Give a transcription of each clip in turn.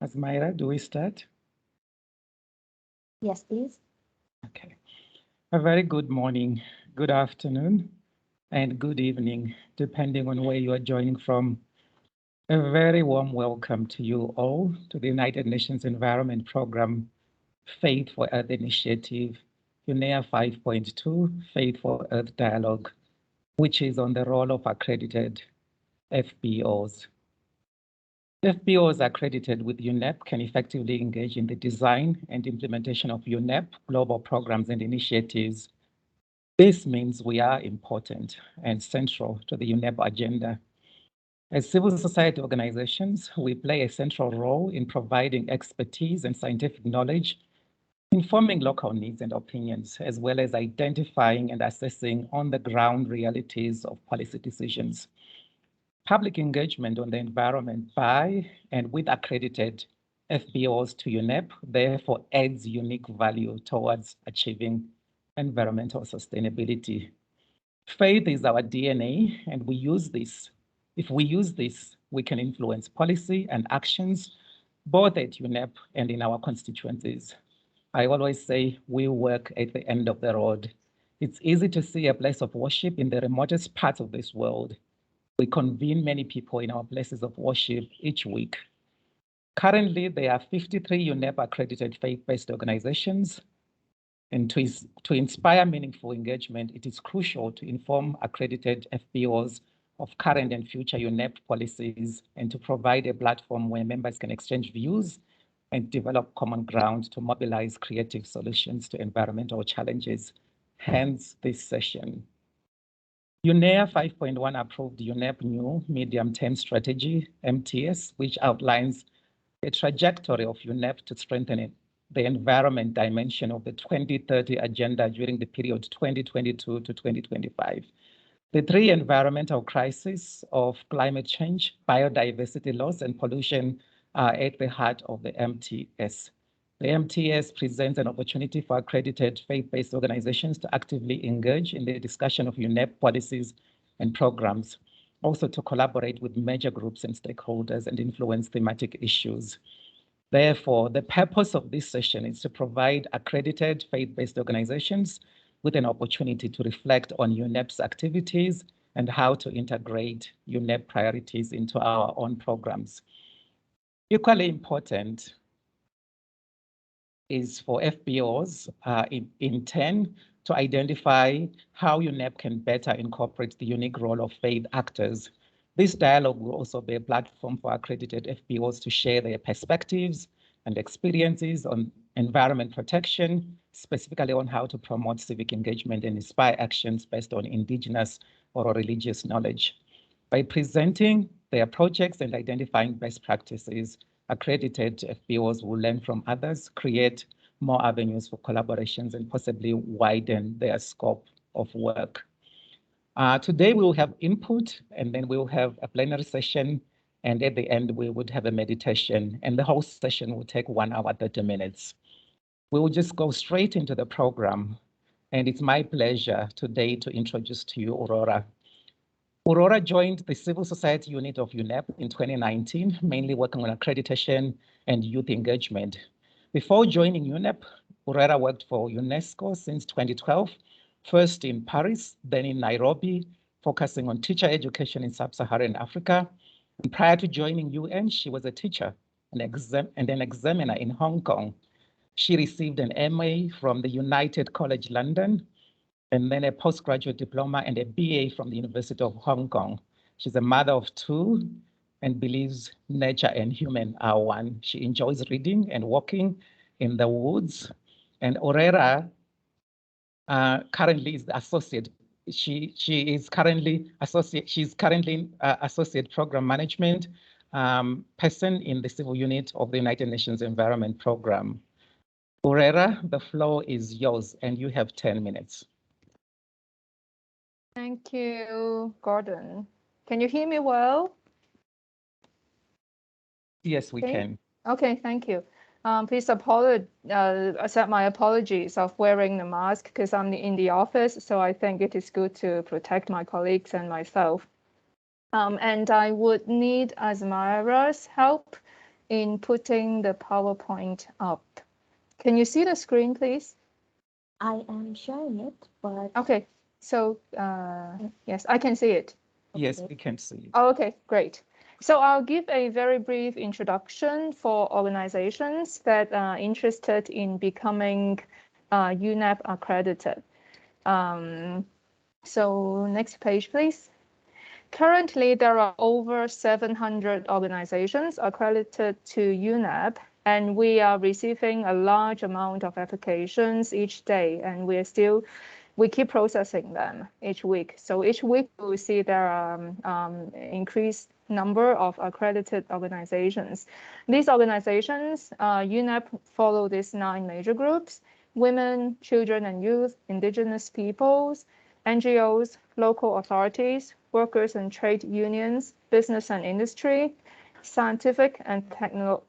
Asmaira, do we start? Yes, please. Okay. A very good morning, good afternoon, and good evening, depending on where you are joining from. A very warm welcome to you all to the United Nations Environment Programme Faith for Earth Initiative, UNEA 5.2, Faith for Earth Dialogue, which is on the role of accredited FBOs. FBOs accredited with Unep can effectively engage in the design and implementation of Unep global programs and initiatives. This means we are important and central to the Unep agenda. As civil society organizations, we play a central role in providing expertise and scientific knowledge, informing local needs and opinions, as well as identifying and assessing on-the-ground realities of policy decisions. Public engagement on the environment by and with accredited FBOs to UNEP therefore adds unique value towards achieving environmental sustainability. Faith is our DNA, and we use this. If we use this, we can influence policy and actions both at UNEP and in our constituencies. I always say we work at the end of the road. It's easy to see a place of worship in the remotest parts of this world. We convene many people in our places of worship each week. Currently, there are 53 UNEP accredited faith-based organizations. And to inspire meaningful engagement, it is crucial to inform accredited FBOs of current and future UNEP policies and to provide a platform where members can exchange views and develop common ground to mobilize creative solutions to environmental challenges, hence this session. UNEA 5.1 approved UNEP new medium-term strategy, MTS, which outlines a trajectory of UNEP to strengthen the environment dimension of the 2030 agenda during the period 2022 to 2025. The three environmental crises of climate change, biodiversity loss, and pollution are at the heart of the MTS. The MTS presents an opportunity for accredited faith-based organizations to actively engage in the discussion of UNEP policies and programs, also to collaborate with major groups and stakeholders and influence thematic issues. Therefore, the purpose of this session is to provide accredited faith-based organizations with an opportunity to reflect on UNEP's activities and how to integrate UNEP priorities into our own programs. Equally important is for FBOs in turn to identify how UNEP can better incorporate the unique role of faith actors. This dialogue will also be a platform for accredited FBOs to share their perspectives and experiences on environment protection, specifically on how to promote civic engagement and inspire actions based on indigenous or religious knowledge. By presenting their projects and identifying best practices, accredited FBOs will learn from others, create more avenues for collaborations, and possibly widen their scope of work. Today we will have input, and then we will have a plenary session, and at the end we would have a meditation, and the whole session will take 1 hour, 30 minutes. We will just go straight into the program, and it's my pleasure today to introduce to you Aurora. Aurora joined the civil society unit of UNEP in 2019, mainly working on accreditation and youth engagement. Before joining UNEP, Aurora worked for UNESCO since 2012, first in Paris, then in Nairobi, focusing on teacher education in sub-Saharan Africa. And prior to joining UN, she was a teacher and an examiner in Hong Kong. She received an MA from the United College London, and then a postgraduate diploma and a BA from the University of Hong Kong. She's a mother of 2 and believes nature and human are one. She enjoys reading and walking in the woods. And Aurora currently is the associate. She's currently associate program management person in the civil unit of the United Nations Environment Program. Aurora, the floor is yours, and you have 10 minutes. Thank you, Gordon. Can you hear me well? Yes, we can. Okay, thank you. Please accept my apologies of wearing the mask because I'm in the office, so I think it is good to protect my colleagues and myself. And I would need Asmaira's help in putting the PowerPoint up. Can you see the screen, please? I am sharing it, but Okay, so yes, I can see it. Yes, we can see it. Oh, okay, great. So I'll give a very brief introduction for organizations that are interested in becoming Unep accredited. So next page, please. Currently, there are over 700 organizations accredited to Unep, and we are receiving a large amount of applications each day, and we keep processing them each week. So each week we see there are increased number of accredited organizations. These organizations, Unep follow these 9 major groups: women, children and youth, indigenous peoples, NGOs, local authorities, workers and trade unions, business and industry, scientific and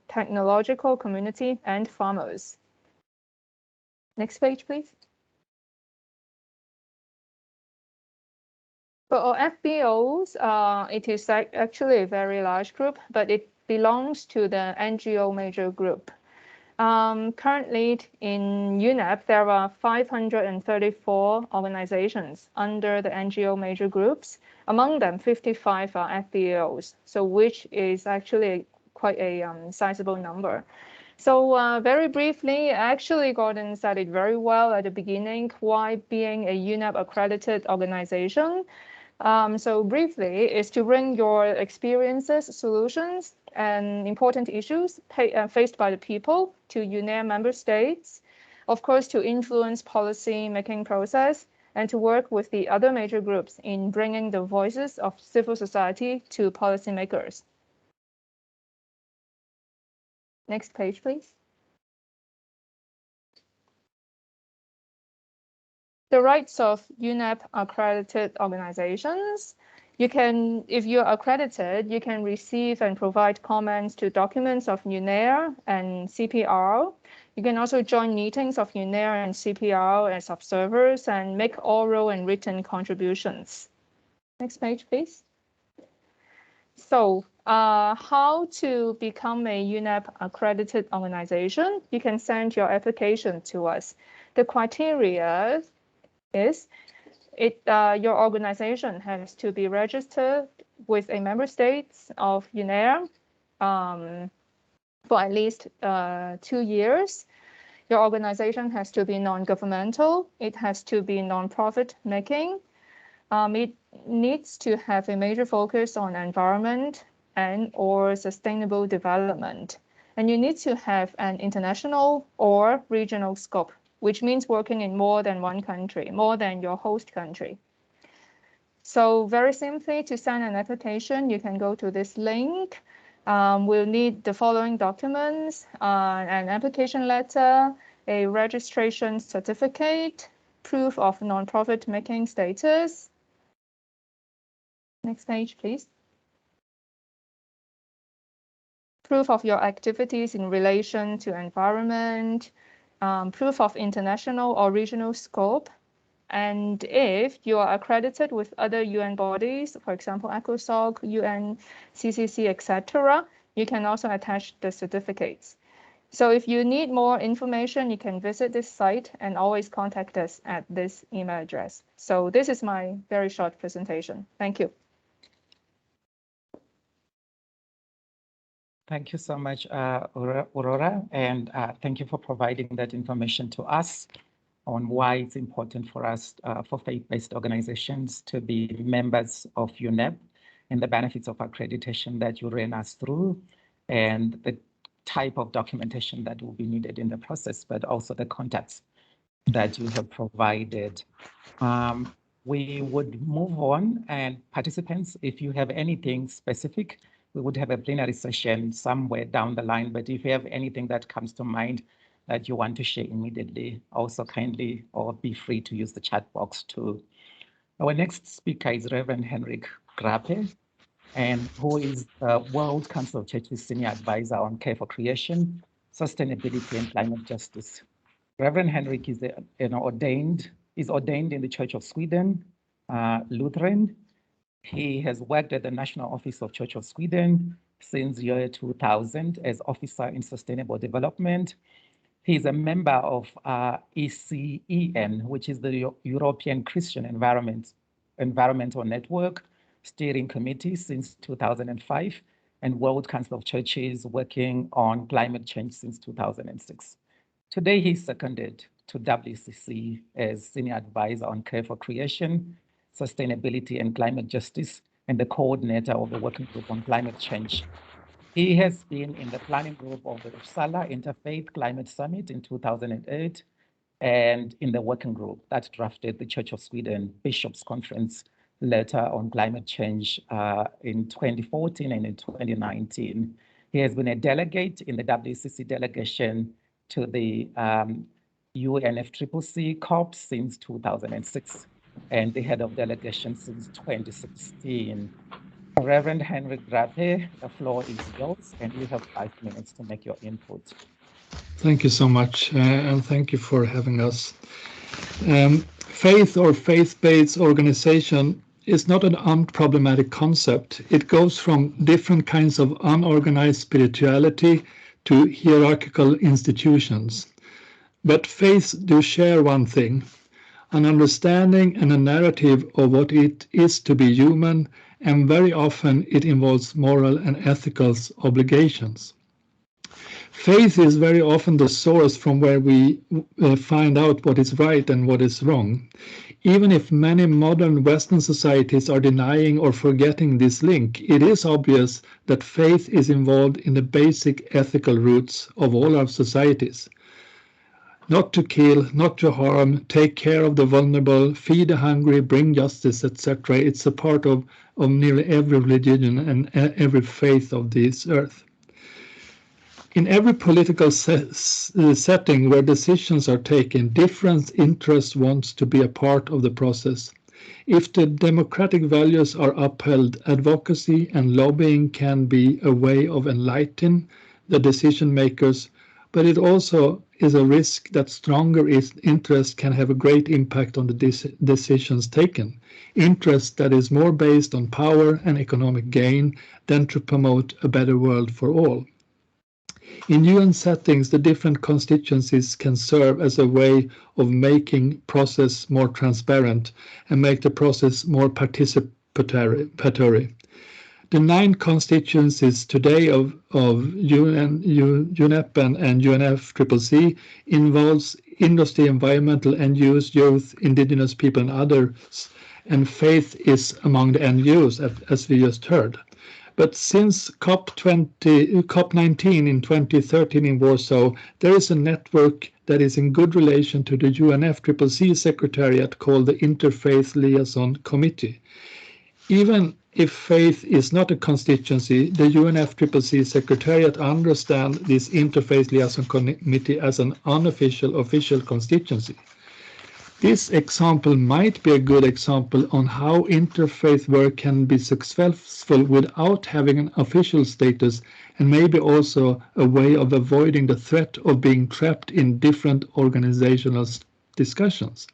technological community, and farmers. Next page, please. For FBOs, it is actually a very large group, but it belongs to the NGO major group. Currently in Unep, there are 534 organizations under the NGO major groups. Among them, 55 are FBOs, so which is actually quite a sizable number. So very briefly, actually Gordon said it very well at the beginning, why being a Unep accredited organization. So briefly, is to bring your experiences, solutions, and important issues faced by the people to UNEP member states, of course, to influence policy-making process, and to work with the other major groups in bringing the voices of civil society to policymakers. Next page, please. The rights of Unep accredited organizations. You can, if you're accredited, you can receive and provide comments to documents of UNER and CPR. You can also join meetings of UNER and CPR as observers and make oral and written contributions. Next page, please. So how to become a Unep accredited organization? You can send your application to us. The criteria is your organization has to be registered with a member state of UNER for at least 2 years. Your organization has to be non-governmental. It has to be non-profit making. It needs to have a major focus on environment and or sustainable development. And you need to have an international or regional scope, which means working in more than one country, more than your host country. So very simply, to send an application, you can go to this link. We'll need the following documents: an application letter, a registration certificate, proof of non-profit making status. Next page, please. Proof of your activities in relation to environment, proof of international or regional scope, and if you are accredited with other UN bodies, for example, ECOSOC, UNCCC, etc., you can also attach the certificates. So if you need more information, you can visit this site and always contact us at this email address. So this is my very short presentation. Thank you. Thank you so much, Aurora, and thank you for providing that information to us on why it's important for us, for faith-based organizations to be members of UNEP and the benefits of accreditation that you ran us through, and the type of documentation that will be needed in the process, but also the contacts that you have provided. We would move on, and participants, if you have anything specific, we would have a plenary session somewhere down the line, but if you have anything that comes to mind that you want to share immediately, also kindly or be free to use the chat box too. Our next speaker is Reverend Henrik Graffey, and who is World Council of Churches Senior Advisor on Care for Creation, Sustainability and Climate Justice. Reverend Henrik is ordained in the Church of Sweden, Lutheran. He has worked at the National Office of Church of Sweden, since year 2000 as Officer in Sustainable Development. He's a member of ECEN, which is the European Christian Environmental Network Steering Committee since 2005, and World Council of Churches working on climate change since 2006. Today, he's seconded to WCC as Senior Advisor on Care for Creation, Sustainability and Climate Justice, and the coordinator of the Working Group on Climate Change. He has been in the planning group of the Uppsala Interfaith Climate Summit in 2008 and in the working group that drafted the Church of Sweden Bishops' Conference letter on climate change in 2014 and in 2019. He has been a delegate in the WCC delegation to the UNFCCC COP since 2006 and the head of delegation since 2016. Reverend Henrik Graffey, the floor is yours, and you have 5 minutes to make your input. Thank you so much, and thank you for having us. Faith or faith-based organization is not an unproblematic concept. It goes from different kinds of unorganized spirituality to hierarchical institutions. But faiths do share one thing, an understanding and a narrative of what it is to be human, and very often it involves moral and ethical obligations. Faith is very often the source from where we find out what is right and what is wrong. Even if many modern Western societies are denying or forgetting this link, it is obvious that faith is involved in the basic ethical roots of all our societies. Not to kill, not to harm, take care of the vulnerable, feed the hungry, bring justice, etc. It's a part of nearly every religion and every faith of this earth. In every political setting where decisions are taken, different interests want to be a part of the process. If the democratic values are upheld, advocacy and lobbying can be a way of enlightening the decision makers, but it also is a risk that stronger interest can have a great impact on the decisions taken. Interest that is more based on power and economic gain than to promote a better world for all. In UN settings, the different constituencies can serve as a way of making process more transparent and make the process more participatory. The 9 constituencies today of Unep and UNFCCC involves industry, environmental, NGOs, youth, indigenous people and others, and faith is among the NGOs, as we just heard. But since COP19 in 2013 in Warsaw, there is a network that is in good relation to the UNFCCC Secretariat called the Interfaith Liaison Committee. Even if faith is not a constituency, the UNFCCC Secretariat understands this Interfaith Liaison Committee as an unofficial official constituency. This example might be a good example on how interfaith work can be successful without having an official status, and maybe also a way of avoiding the threat of being trapped in different organizational discussions.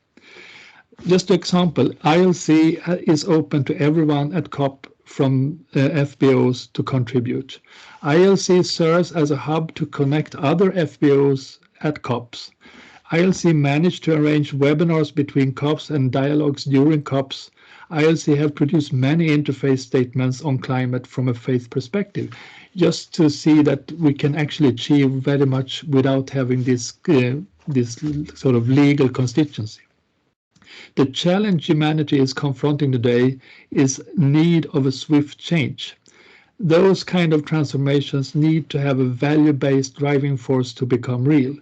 Just an example, ILC is open to everyone at COP from FBOs to contribute. ILC serves as a hub to connect other FBOs at COPs. ILC managed to arrange webinars between COPs and dialogues during COPs. ILC have produced many interfaith statements on climate from a faith perspective, just to see that we can actually achieve very much without having this sort of legal constituency. The challenge humanity is confronting today is need of a swift change. Those kind of transformations need to have a value-based driving force to become real.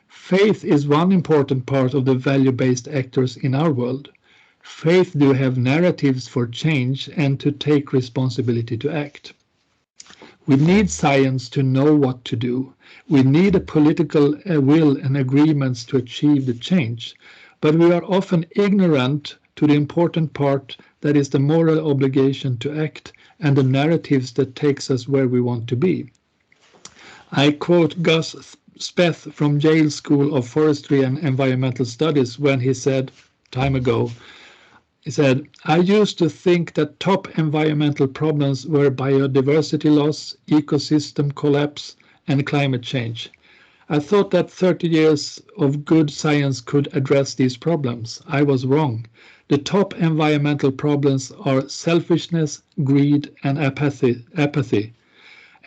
Faith is one important part of the value-based actors in our world. Faith do have narratives for change and to take responsibility to act. We need science to know what to do. We need a political will and agreements to achieve the change. But we are often ignorant to the important part that is the moral obligation to act and the narratives that takes us where we want to be. I quote Gus Speth from Yale School of Forestry and Environmental Studies when he said, time ago, He said, I used to think that top environmental problems were biodiversity loss, ecosystem collapse, and climate change. I thought that 30 years of good science could address these problems. I was wrong. The top environmental problems are selfishness, greed, and apathy.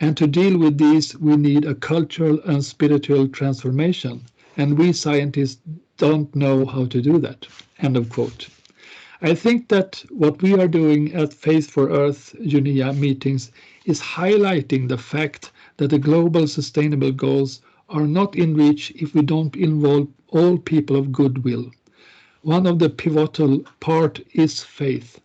And to deal with these, we need a cultural and spiritual transformation. And we scientists don't know how to do that. End of quote. I think that what we are doing at Faith for Earth UNIA meetings is highlighting the fact that the global sustainable goals are not in reach if we don't involve all people of goodwill. One of the pivotal part is faith.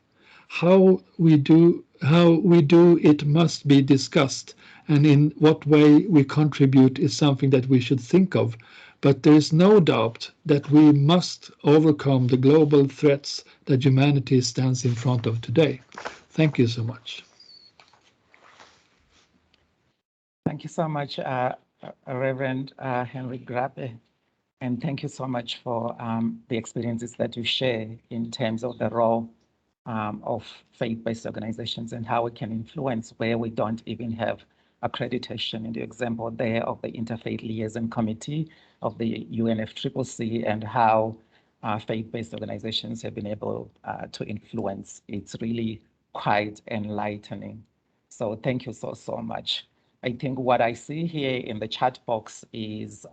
How we do it must be discussed, and in what way we contribute is something that we should think of. But there is no doubt that we must overcome the global threats that humanity stands in front of today. Thank you so much. Thank you so much, Reverend Henry Graffey. And thank you so much for the experiences that you share in terms of the role of faith-based organizations and how we can influence where we don't even have accreditation. In the example there of the Interfaith Liaison Committee of the UNFCCC and how faith-based organizations have been able to influence. It's really quite enlightening. So thank you so much. I think what I see here in the chat box is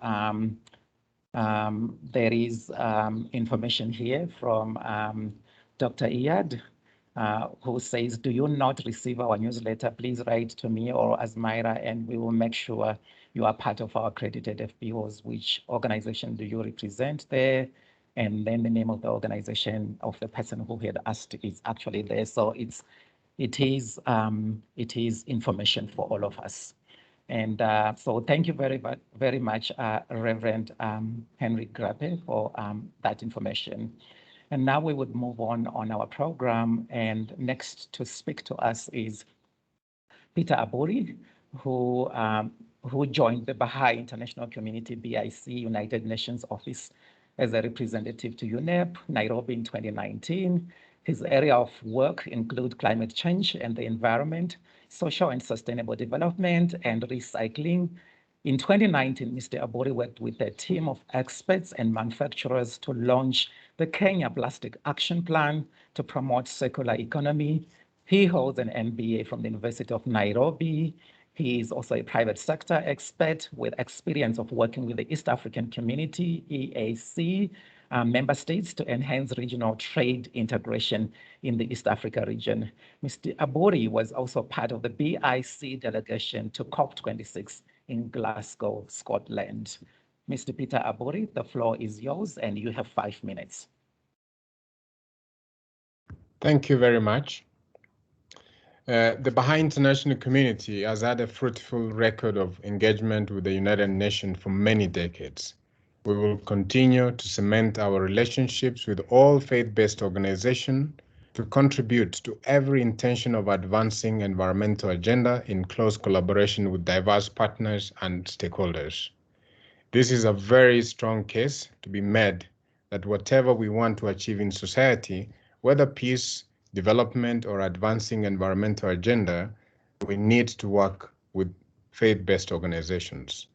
there is information here from Dr. Iyad, who says, do you not receive our newsletter? Please write to me or Asmira, and we will make sure you are part of our accredited FBOs. Which organization do you represent there? And then the name of the organization of the person who had asked is actually there. So it is information for all of us. And so thank you very much, Reverend Henry Graffey, for that information. And now we would move on our program. And next to speak to us is Peter Abbouri, who joined the Baha'i International Community BIC United Nations Office as a representative to Unep, Nairobi in 2019. His area of work include climate change and the environment, social and sustainable development, and recycling. In 2019, Mr. Abbouri worked with a team of experts and manufacturers to launch the Kenya Plastic Action Plan to promote circular economy. He holds an MBA from the University of Nairobi. He is also a private sector expert with experience of working with the East African Community, EAC, member states to enhance regional trade integration in the East Africa region. Mr. Abbouri was also part of the BIC delegation to COP26 in Glasgow, Scotland. Mr. Peter Abbouri, the floor is yours and you have 5 minutes. Thank you very much. The Baha'i International Community has had a fruitful record of engagement with the United Nations for many decades. We will continue to cement our relationships with all faith-based organizations to contribute to every intention of advancing environmental agenda in close collaboration with diverse partners and stakeholders. This is a very strong case to be made that whatever we want to achieve in society, whether peace, development, or advancing environmental agenda, we need to work with faith-based organizations.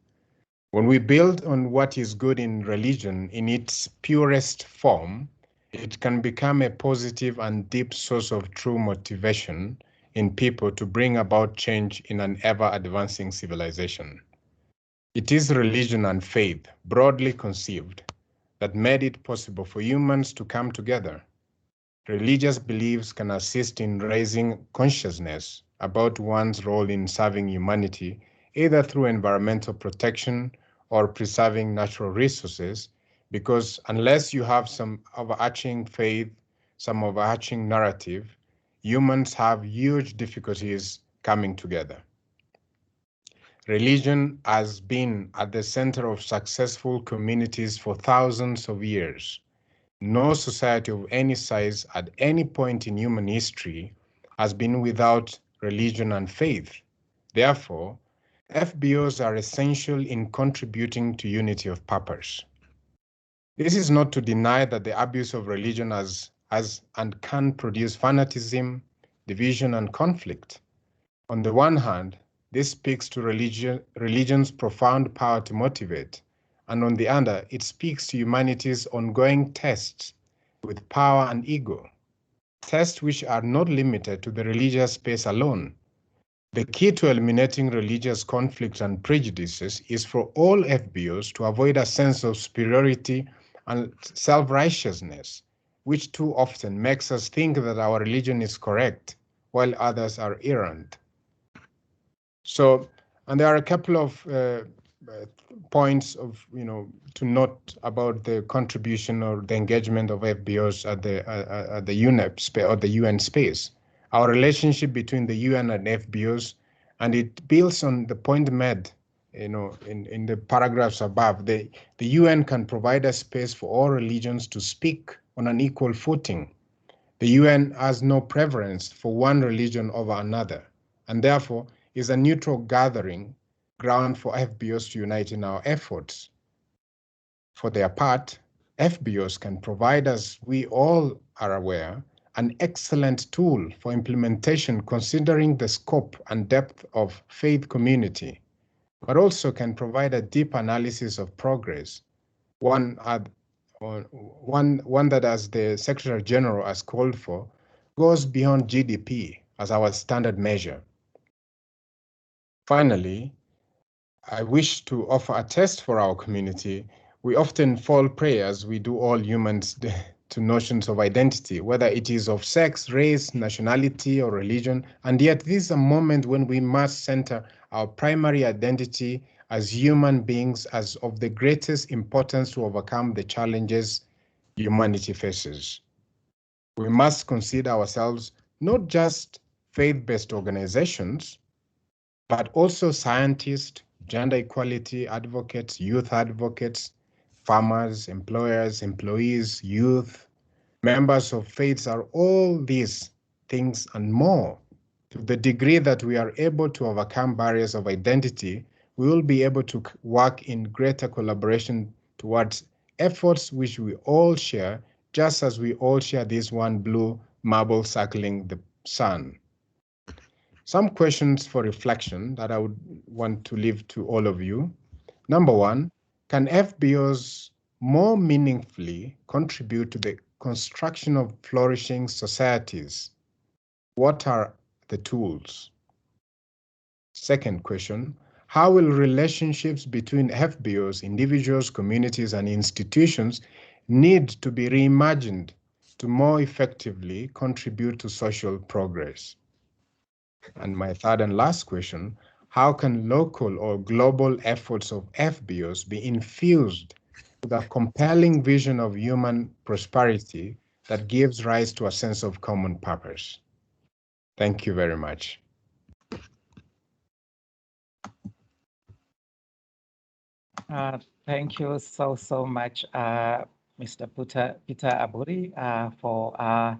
When we build on what is good in religion in its purest form, it can become a positive and deep source of true motivation in people to bring about change in an ever-advancing civilization. It is religion and faith, broadly conceived, that made it possible for humans to come together. Religious beliefs can assist in raising consciousness about one's role in serving humanity, either through environmental protection or preserving natural resources, because unless you have some overarching faith, some overarching narrative, humans have huge difficulties coming together. Religion has been at the center of successful communities for thousands of years. No society of any size at any point in human history has been without religion and faith. Therefore, FBOs are essential in contributing to unity of purpose. This is not to deny that the abuse of religion has and can produce fanatism, division, and conflict. On the one hand, this speaks to religion's profound power to motivate, and on the other, it speaks to humanity's ongoing tests with power and ego, tests which are not limited to the religious space alone. The key to eliminating religious conflicts and prejudices is for all FBOs to avoid a sense of superiority and self-righteousness, which too often makes us think that our religion is correct, while others are errant. So, and there are a couple of points of, to note about the contribution or the engagement of FBOs at the Unep space or the UN space. Our relationship between the UN and FBOs, and it builds on the point made, in the paragraphs above. The UN can provide a space for all religions to speak on an equal footing. The UN has no preference for one religion over another, and therefore is a neutral gathering ground for FBOs to unite in our efforts. For their part, FBOs can provide, as we all are aware, an excellent tool for implementation considering the scope and depth of faith community, but also can provide a deep analysis of progress, one that, as the Secretary General has called for, goes beyond GDP as our standard measure. Finally, I wish to offer a test for our community. We often fall prey, as we do all humans, to notions of identity, whether it is of sex, race, nationality, or religion, and yet this is a moment when we must center our primary identity as human beings as of the greatest importance to overcome the challenges humanity faces. We must consider ourselves not just faith-based organizations, but also scientists, gender equality advocates, youth advocates, farmers, employers, employees, youth, members of faiths, are all these things and more. To the degree that we are able to overcome barriers of identity, we will be able to work in greater collaboration towards efforts which we all share, just as we all share this one blue marble circling the sun. Some questions for reflection that I would want to leave to all of you. Number one, can FBOs more meaningfully contribute to the construction of flourishing societies? What are the tools? Second question, how will relationships between FBOs, individuals, communities, and institutions need to be reimagined to more effectively contribute to social progress? And my third and last question, how can local or global efforts of FBOs be infused with a compelling vision of human prosperity that gives rise to a sense of common purpose? Thank you very much. Thank you so much, Mr. Peter Abbouri, for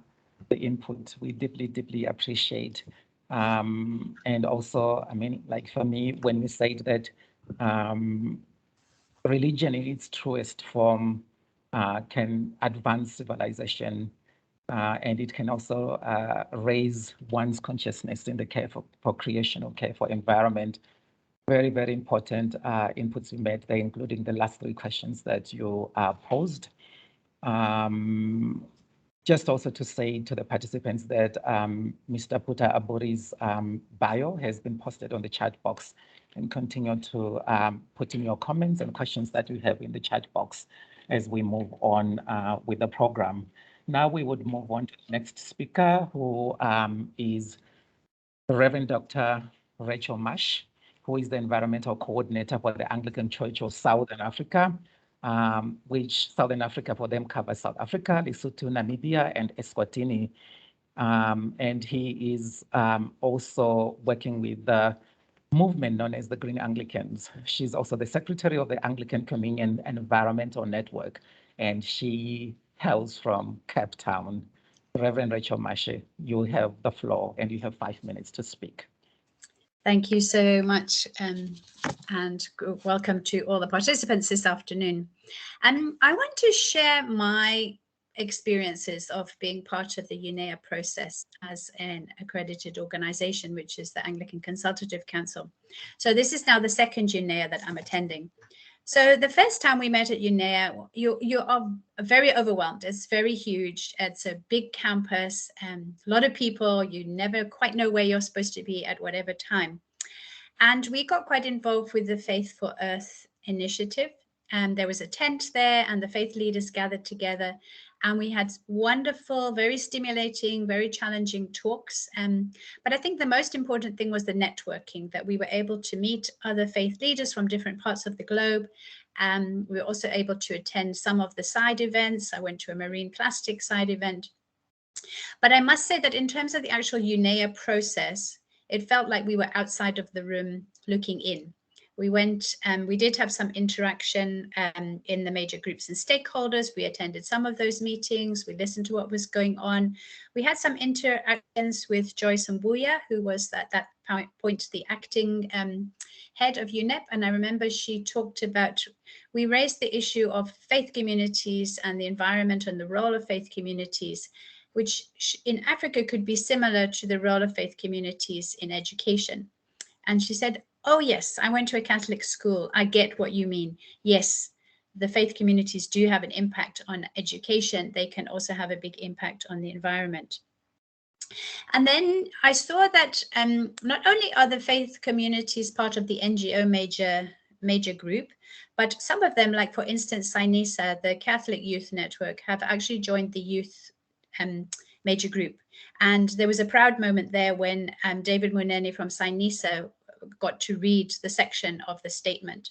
the input. We deeply appreciate. And also, I mean, like for me, when we say that religion in its truest form can advance civilization, and it can also raise one's consciousness in the care for creation or care for environment. Very important inputs you made there, including the last three questions that you posed. Just also to say to the participants that Mr. Peter Abbouri's bio has been posted on the chat box, and continue to put in your comments and questions that you have in the chat box as we move on with the program. Now we would move on to the next speaker, who is Reverend Dr. Rachel Marsh, who is the Environmental Coordinator for the Anglican Church of Southern Africa, which Southern Africa for them covers South Africa, Lesotho, Namibia, and Eswatini. And he is also working with the movement known as the Green Anglicans. She's also the Secretary of the Anglican Communion and Environmental Network, and she hails from Cape Town. Reverend Rachel Marsh, you have the floor and you have 5 minutes to speak. Thank you so much, and welcome to all the participants this afternoon. I want to share my experiences of being part of the UNEA process as an accredited organization, which is the Anglican Consultative Council. So this is now the second UNEA that I'm attending. So the first time we met at UNEA, you are very overwhelmed. It's very huge. It's a big campus, a lot of people. You never quite know where you're supposed to be at whatever time. And we got quite involved with the Faith for Earth initiative. And there was a tent there and the faith leaders gathered together. And we had wonderful, very stimulating, very challenging talks. But I think the most important thing was the networking, that we were able to meet other faith leaders from different parts of the globe. We were also able to attend some of the side events. I went to a marine plastic side event. But I must say that in terms of the actual UNEA process, it felt like we were outside of the room looking in. We went and we did have some interaction in the major groups and stakeholders. We attended some of those meetings. We listened to what was going on. We had some interactions with Joyce Mbuya, who was at that point the acting head of Unep. And I remember she talked about, we raised the issue of faith communities and the environment and the role of faith communities, which in Africa could be similar to the role of faith communities in education. And she said, oh, yes, I went to a Catholic school. I get what you mean. Yes, the faith communities do have an impact on education. They can also have a big impact on the environment. And then I saw that not only are the faith communities part of the NGO major group, but some of them, like for instance, SINISA, the Catholic Youth Network, have actually joined the youth major group. And there was a proud moment there when David Munene from SINISA got to read the section of the statement.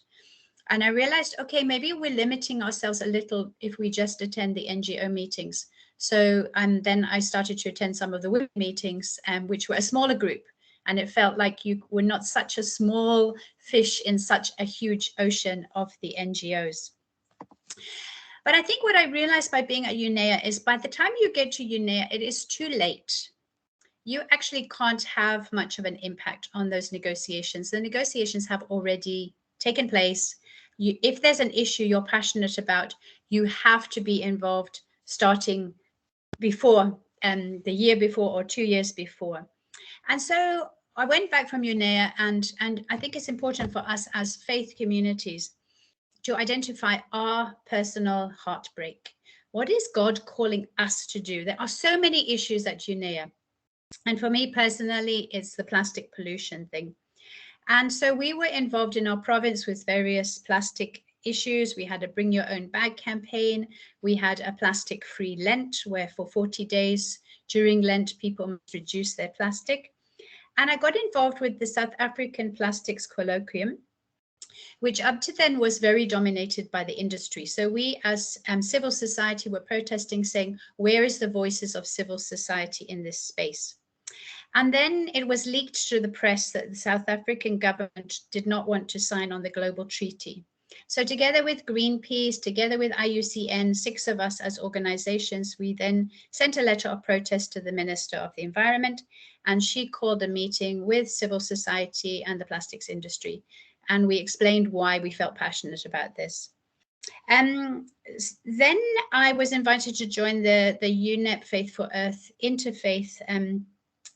And I realized, okay, maybe we're limiting ourselves a little if we just attend the NGO meetings. So then I started to attend some of the women meetings, which were a smaller group. And it felt like you were not such a small fish in such a huge ocean of the NGOs. But I think what I realized by being at UNEA is by the time you get to UNEA, it is too late. You actually can't have much of an impact on those negotiations. The negotiations have already taken place. If there's an issue you're passionate about, you have to be involved starting before, the year before or 2 years before. And so I went back from UNEA, and I think it's important for us as faith communities to identify our personal heartbreak. What is God calling us to do? There are so many issues at UNEA. And for me personally, it's the plastic pollution thing. And so we were involved in our province with various plastic issues. We had a Bring Your Own Bag campaign. We had a plastic-free Lent, where for 40 days during Lent, people must reduce their plastic. And I got involved with the South African Plastics Colloquium, which up to then was very dominated by the industry. So we as civil society were protesting, saying, where is the voices of civil society in this space? And then it was leaked to the press that the South African government did not want to sign on the global treaty. So together with Greenpeace, together with IUCN, 6 of us as organizations, we then sent a letter of protest to the Minister of the Environment, and she called a meeting with civil society and the plastics industry. And we explained why we felt passionate about this. Then I was invited to join the Unep Faith for Earth Interfaith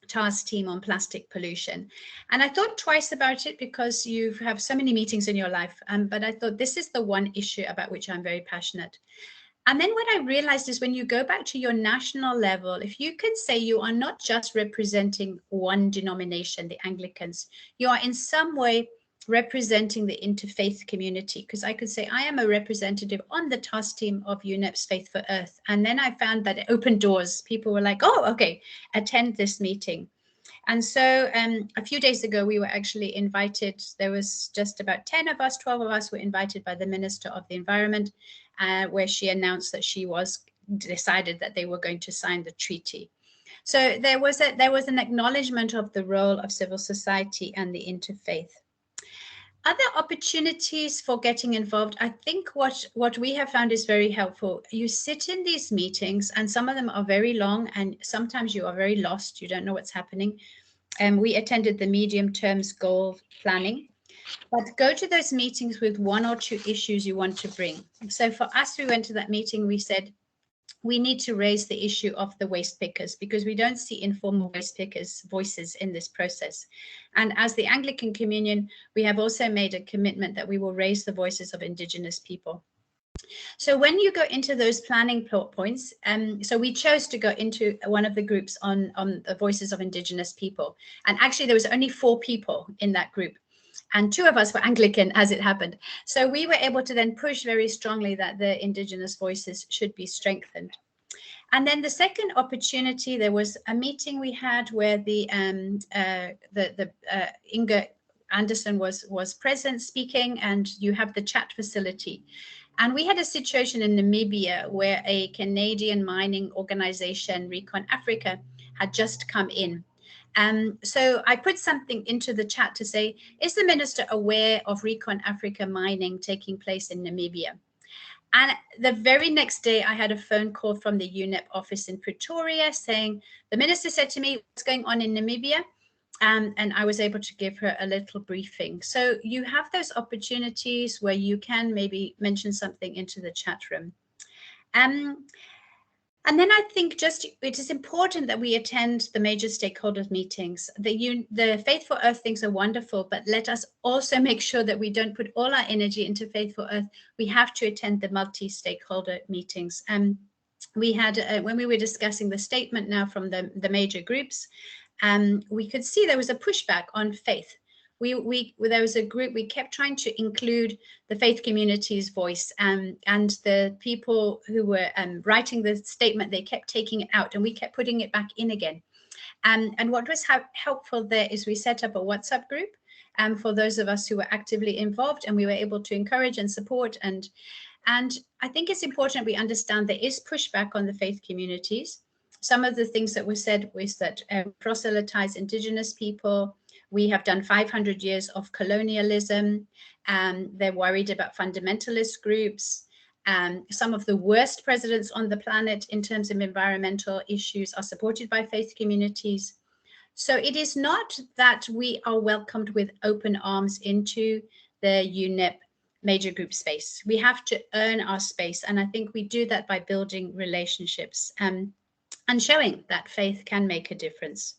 task team on plastic pollution. And I thought twice about it because you have so many meetings in your life, but I thought this is the one issue about which I'm very passionate. And then what I realized is when you go back to your national level, if you can say you are not just representing one denomination, the Anglicans, you are in some way representing the interfaith community, because I could say I am a representative on the task team of UNEP's Faith for Earth. And then I found that it opened doors. People were like, oh, okay, attend this meeting. And so a few days ago, we were actually invited. There was just about 10 of us, 12 of us were invited by the Minister of the Environment, where she announced that she was decided that they were going to sign the treaty. So there was an acknowledgement of the role of civil society and the interfaith. Other opportunities for getting involved, I think what we have found is very helpful. You sit in these meetings and some of them are very long and sometimes you are very lost. You don't know what's happening. And we attended the medium terms goal planning, but go to those meetings with 1 or 2 issues you want to bring. So for us, we went to that meeting, we said, we need to raise the issue of the waste pickers, because we don't see informal waste pickers' voices in this process. And as the Anglican Communion, we have also made a commitment that we will raise the voices of Indigenous people. So when you go into those planning plot points, so we chose to go into one of the groups on the voices of Indigenous people. And actually, there was only 4 people in that group, and 2 of us were Anglican, as it happened. So we were able to then push very strongly that the Indigenous voices should be strengthened. And then the second opportunity, there was a meeting we had where the Inga Anderson was present speaking, and you have the chat facility. And we had a situation in Namibia where a Canadian mining organization, Recon Africa, had just come in. So I put something into the chat to say, is the minister aware of Recon Africa mining taking place in Namibia? And the very next day, I had a phone call from the Unep office in Pretoria saying, the minister said to me, what's going on in Namibia? And I was able to give her a little briefing. So you have those opportunities where you can maybe mention something into the chat room. And then I think it is important that we attend the major stakeholders meetings. The Faith for Earth things are wonderful, but let us also make sure that we don't put all our energy into Faith for Earth. We have to attend the multi-stakeholder meetings. We had, when we were discussing the statement now from the major groups, we could see there was a pushback on faith. There was a group, we kept trying to include the faith community's voice, and the people who were writing the statement, they kept taking it out and we kept putting it back in again. And what was helpful there is we set up a WhatsApp group for those of us who were actively involved, and we were able to encourage and support. And I think it's important we understand there is pushback on the faith communities. Some of the things that were said was that proselytize Indigenous people. We have done 500 years of colonialism. They're worried about fundamentalist groups. Some of the worst presidents on the planet in terms of environmental issues are supported by faith communities. So it is not that we are welcomed with open arms into the Unep major group space. We have to earn our space. And I think we do that by building relationships and showing that faith can make a difference.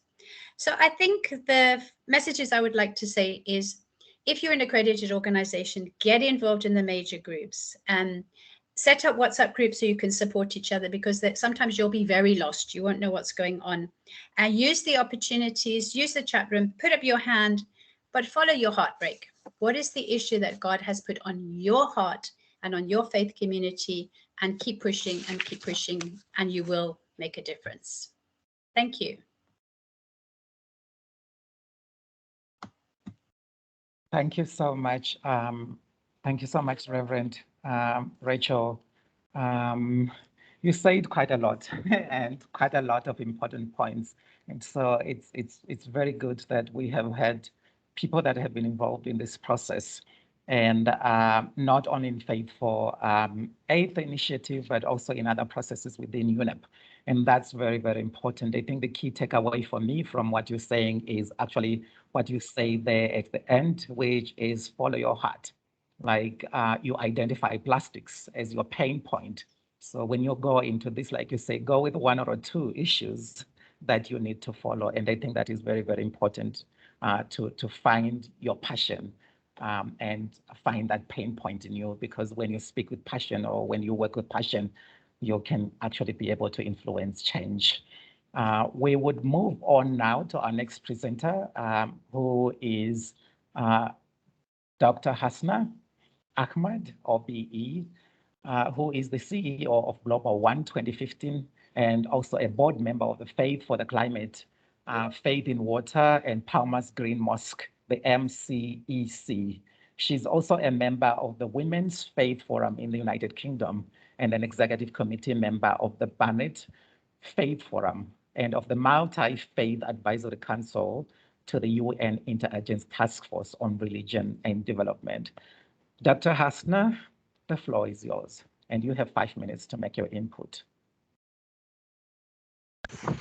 So I think the messages I would like to say is, if you're an accredited organization, get involved in the major groups and set up WhatsApp groups so you can support each other, because sometimes you'll be very lost. You won't know what's going on. And use the opportunities, use the chat room, put up your hand, but follow your heartbreak. What is the issue that God has put on your heart and on your faith community? And keep pushing, and you will make a difference. Thank you. Thank you so much. Thank you so much, Reverend Rachel. You said quite a lot and quite a lot of important points. And so it's very good that we have had people that have been involved in this process, and not only in Faith for Eighth Initiative, but also in other processes within Unep. And that's very, very important. I think the key takeaway for me from what you're saying is actually what you say there at the end, which is follow your heart. Like you identify plastics as your pain point. So when you go into this, like you say, go with 1 or 2 issues that you need to follow. And I think that is very, very important to find your passion and find that pain point in you, because when you speak with passion or when you work with passion, you can actually be able to influence change. We would move on now to our next presenter, who is Dr. Hasna Ahmad, OBE, who is the CEO of Global One 2015 and also a board member of the Faith for the Climate, Faith in Water, and Palmer's Green Mosque, the MCEC. She's also a member of the Women's Faith Forum in the United Kingdom and an executive committee member of the Barnet Faith Forum and of the Multi-Faith Advisory Council to the UN Interagency Task Force on Religion and Development. Dr. Hasna, the floor is yours, and you have 5 minutes to make your input.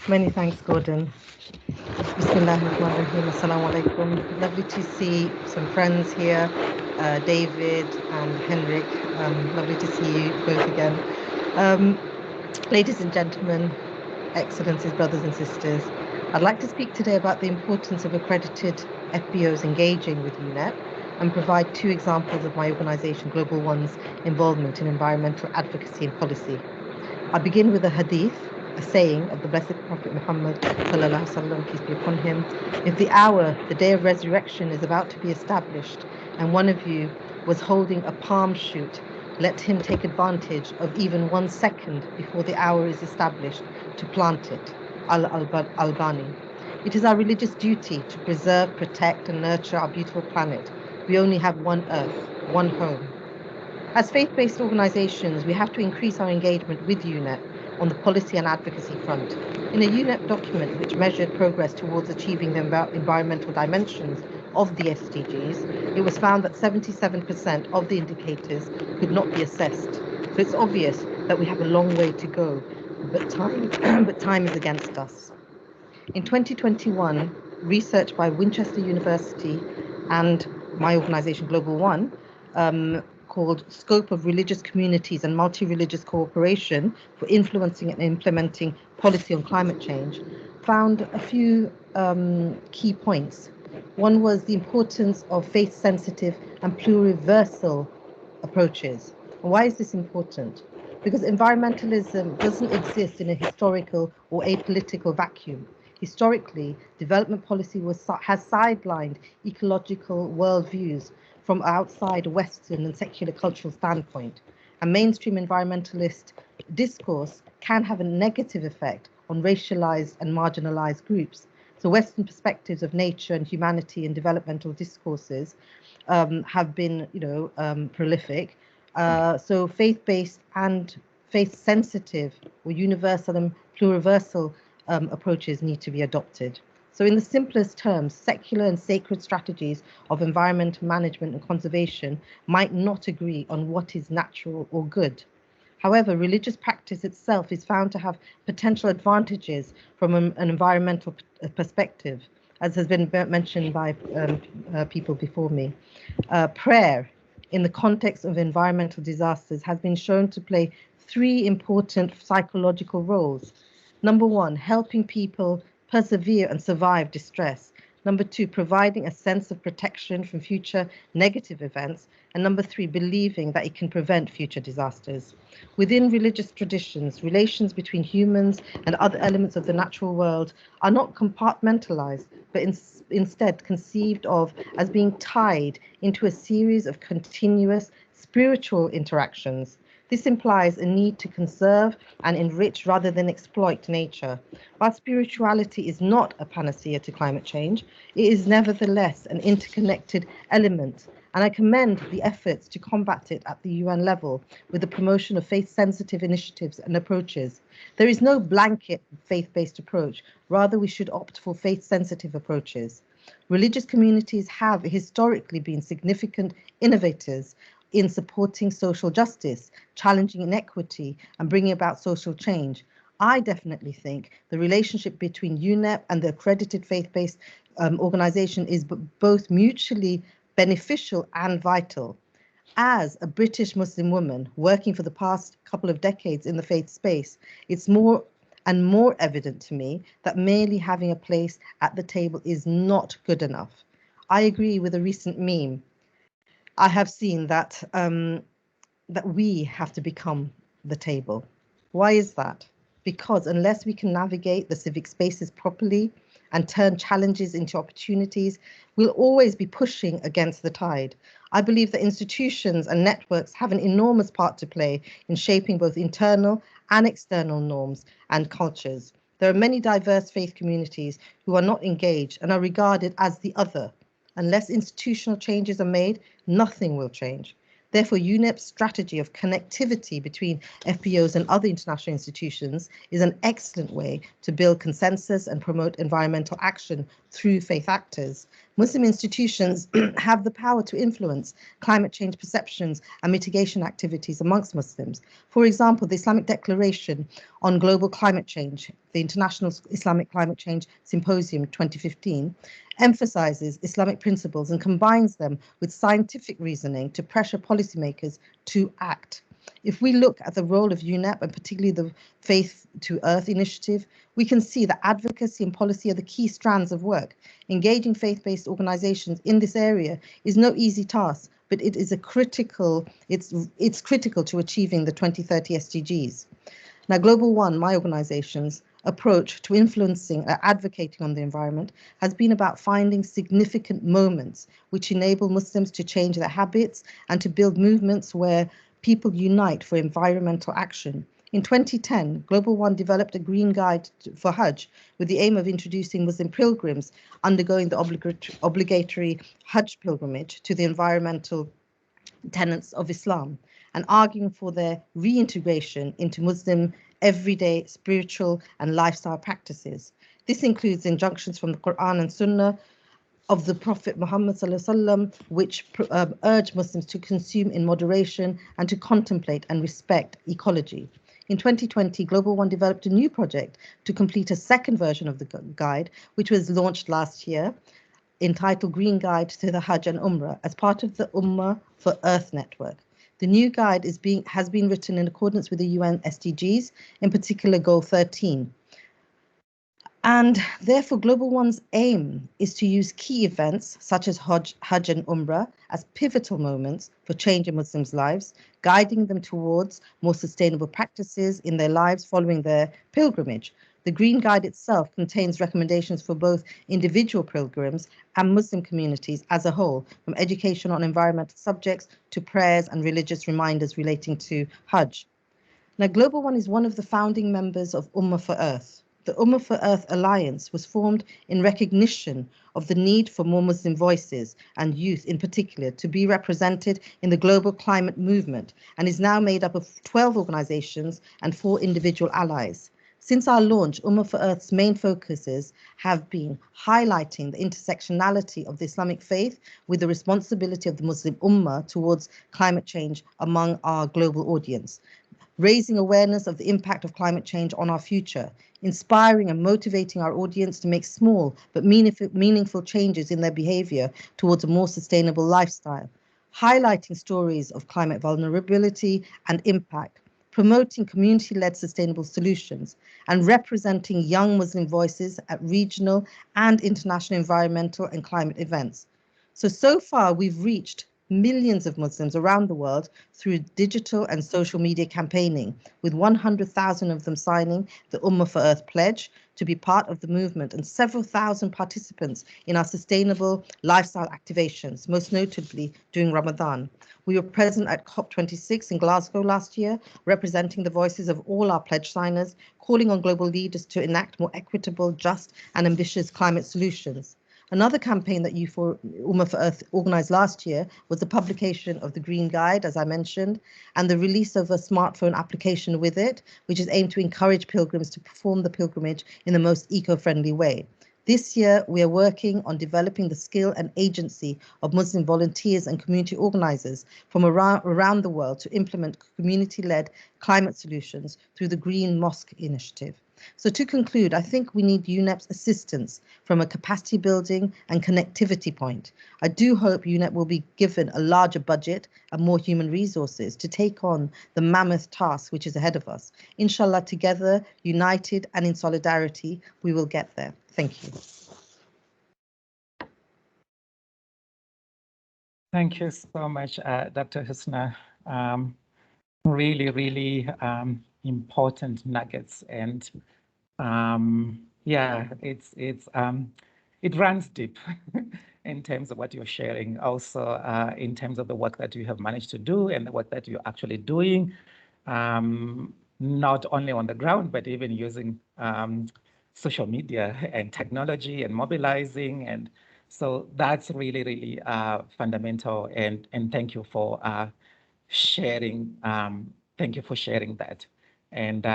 Many thanks, Gordon. Bismillahirrahmanirrahim. Assalamu alaikum. Lovely to see some friends here, David and Henrik. Lovely to see you both again. Ladies and gentlemen, Excellencies, brothers and sisters, I'd like to speak today about the importance of accredited FBOs engaging with Unep and provide 2 examples of my organisation, Global One's involvement in environmental advocacy and policy. I begin with a hadith, a saying of the Blessed Prophet Muhammad, peace be upon him. If the hour, the day of resurrection, is about to be established, and one of you was holding a palm shoot, let him take advantage of even 1 second before the hour is established to plant it. Al-Albani. It is our religious duty to preserve, protect, and nurture our beautiful planet. We only have one Earth, one home. As faith-based organisations, we have to increase our engagement with UNEP on the policy and advocacy front. In a UNEP document which measured progress towards achieving the environmental dimensions of the SDGs, it was found that 77% of the indicators could not be assessed. So it's obvious that we have a long way to go, but time is against us. In 2021, research by Winchester University and my organisation Global One, called Scope of Religious Communities and Multi-Religious Cooperation for Influencing and Implementing Policy on Climate Change, found a few key points. One was the importance of faith-sensitive and pluriversal approaches. Why is this important? Because environmentalism doesn't exist in a historical or apolitical vacuum. Historically, development policy has sidelined ecological worldviews from outside Western and secular cultural standpoint. And mainstream environmentalist discourse can have a negative effect on racialized and marginalized groups. So Western perspectives of nature and humanity in developmental discourses have been, prolific. So faith-based and faith-sensitive or universal and pluriversal approaches need to be adopted. So in the simplest terms, secular and sacred strategies of environmental management and conservation might not agree on what is natural or good. However, religious practice itself is found to have potential advantages from an environmental perspective, as has been mentioned by people before me. Prayer, in the context of environmental disasters, has been shown to play 3 important psychological roles. Number 1, helping people persevere and survive distress. Number 2, providing a sense of protection from future negative events. And number 3, believing that it can prevent future disasters. Within religious traditions, relations between humans and other elements of the natural world are not compartmentalized, but instead conceived of as being tied into a series of continuous spiritual interactions. This implies a need to conserve and enrich rather than exploit nature. While spirituality is not a panacea to climate change, it is nevertheless an interconnected element, and I commend the efforts to combat it at the UN level with the promotion of faith-sensitive initiatives and approaches. There is no blanket faith-based approach, rather we should opt for faith-sensitive approaches. Religious communities have historically been significant innovators in supporting social justice, challenging inequity, and bringing about social change. I definitely think the relationship between UNEP and the accredited faith-based organisation is both mutually beneficial and vital. As a British Muslim woman working for the past couple of decades in the faith space, it's more and more evident to me that merely having a place at the table is not good enough. I agree with a recent meme. I have seen that that we have to become the table. Why is that? Because unless we can navigate the civic spaces properly and turn challenges into opportunities, we'll always be pushing against the tide. I believe that institutions and networks have an enormous part to play in shaping both internal and external norms and cultures. There are many diverse faith communities who are not engaged and are regarded as the other. Unless institutional changes are made, nothing will change. Therefore, UNEP's strategy of connectivity between FBOs and other international institutions is an excellent way to build consensus and promote environmental action through faith actors. Muslim institutions have the power to influence climate change perceptions and mitigation activities amongst Muslims. For example, the Islamic Declaration on Global Climate Change, the International Islamic Climate Change Symposium 2015, emphasizes Islamic principles and combines them with scientific reasoning to pressure policymakers to act. If we look at the role of UNEP and particularly the Faith to Earth initiative, we can see that advocacy and policy are the key strands of work. Engaging faith-based organizations in this area is no easy task, but it is it's critical to achieving the 2030 SDGs. Now, Global One, my organization's approach to influencing or advocating on the environment has been about finding significant moments which enable Muslims to change their habits and to build movements where people unite for environmental action. In 2010, Global One developed a green guide for Hajj with the aim of introducing Muslim pilgrims undergoing the obligatory Hajj pilgrimage to the environmental tenets of Islam and arguing for their reintegration into Muslim everyday spiritual and lifestyle practices. This includes injunctions from the Quran and Sunnah of the Prophet Muhammad ﷺ, which urge Muslims to consume in moderation and to contemplate and respect ecology. In 2020, Global One developed a new project to complete a second version of the guide, which was launched last year, entitled Green Guide to the Hajj and Umrah, as part of the Ummah for Earth network. The new guide has been written in accordance with the UN SDGs, in particular Goal 13. And therefore, Global One's aim is to use key events such as Hajj and Umrah as pivotal moments for change in Muslims' lives, guiding them towards more sustainable practices in their lives following their pilgrimage. The Green Guide itself contains recommendations for both individual pilgrims and Muslim communities as a whole, from education on environmental subjects to prayers and religious reminders relating to Hajj. Now, Global One is one of the founding members of Ummah for Earth. The Ummah for Earth Alliance was formed in recognition of the need for more Muslim voices and youth in particular to be represented in the global climate movement and is now made up of 12 organizations and 4 individual allies. Since our launch, Ummah for Earth's main focuses have been highlighting the intersectionality of the Islamic faith with the responsibility of the Muslim Ummah towards climate change among our global audience, raising awareness of the impact of climate change on our future, inspiring and motivating our audience to make small but meaningful changes in their behavior towards a more sustainable lifestyle, highlighting stories of climate vulnerability and impact, promoting community-led sustainable solutions, and representing young Muslim voices at regional and international environmental and climate events. So far, we've reached millions of Muslims around the world through digital and social media campaigning, with 100,000 of them signing the Ummah for Earth pledge to be part of the movement and several thousand participants in our sustainable lifestyle activations, most notably during Ramadan. We were present at COP26 in Glasgow last year, representing the voices of all our pledge signers, calling on global leaders to enact more equitable, just and ambitious climate solutions. Another campaign that Ummah for Earth organized last year was the publication of the Green Guide, as I mentioned, and the release of a smartphone application with it, which is aimed to encourage pilgrims to perform the pilgrimage in the most eco-friendly way. This year, we are working on developing the skill and agency of Muslim volunteers and community organizers from around the world to implement community-led climate solutions through the Green Mosque Initiative. So to conclude, I think we need UNEP's assistance from a capacity building and connectivity point. I do hope UNEP will be given a larger budget and more human resources to take on the mammoth task which is ahead of us. Inshallah, together, united and in solidarity, we will get there. Thank you. Thank you so much, Dr. Husna. Really important nuggets, and yeah, it runs deep in terms of what you're sharing. Also, in terms of the work that you have managed to do and the work that you're actually doing, not only on the ground but even using social media and technology and mobilizing, and so that's really fundamental. And thank you for sharing. Thank you for sharing that. And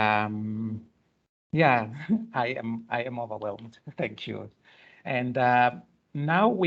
yeah, I am overwhelmed. Thank you. And now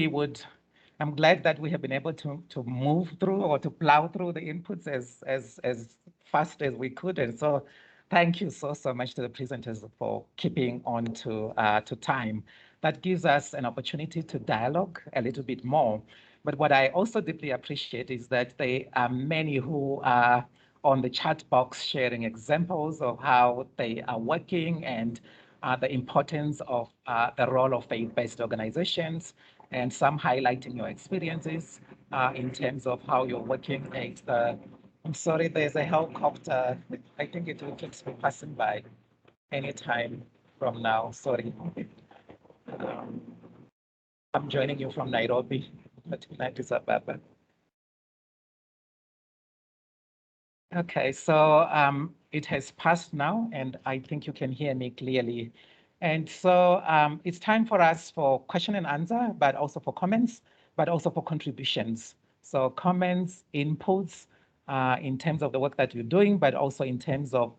I'm glad that we have been able to move through or to plow through the inputs as fast as we could. And so thank you so much to the presenters for keeping on to time. That gives us an opportunity to dialogue a little bit more. But what I also deeply appreciate is that there are many who are on the chat box sharing examples of how they are working and the importance of the role of faith-based organizations, and some highlighting your experiences in terms of how you're working at the, I'm sorry, there's a helicopter. I think it will keep me passing by anytime from now, sorry. I'm joining you from Nairobi, not Addis Ababa. Okay, so it has passed now, and I think you can hear me clearly. And so it's time for us for question and answer, but also for comments, but also for contributions. So comments, inputs in terms of the work that you're doing, but also in terms of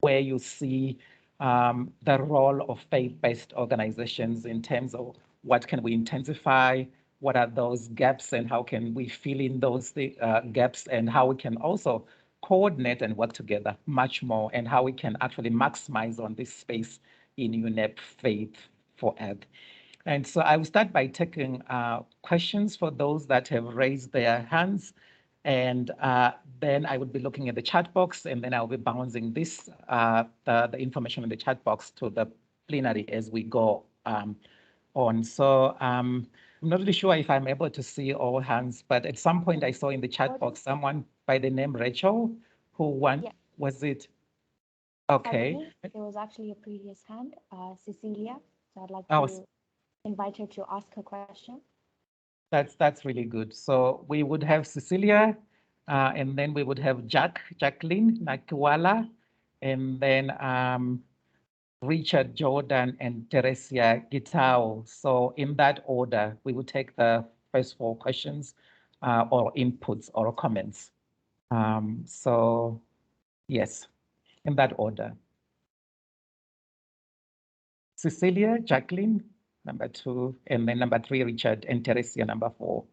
where you see the role of faith-based organizations in terms of what can we intensify, what are those gaps, and how can we fill in those gaps, and how we can also coordinate and work together much more, and how we can actually maximize on this space in Unep Faith for Earth. And so I will start by taking questions for those that have raised their hands. And then I would be looking at the chat box, and then I'll be bouncing this, the information in the chat box to the plenary as we go on. So I'm not really sure if I'm able to see all hands, but at some point I saw in the chat box someone by the name Rachel who won. Yeah. Was it? Okay. There was actually a previous hand, Cecilia. So I'd like to invite her to ask her question. That's really good. So we would have Cecilia, and then we would have Jacqueline Nakiwala, and then Richard Jordan and Teresia Gitao. So in that order, we will take the first 4 questions or inputs or comments. So yes, in that order. Cecilia, Jacqueline, number 2, and then number 3, Richard, and Teresia, number 4.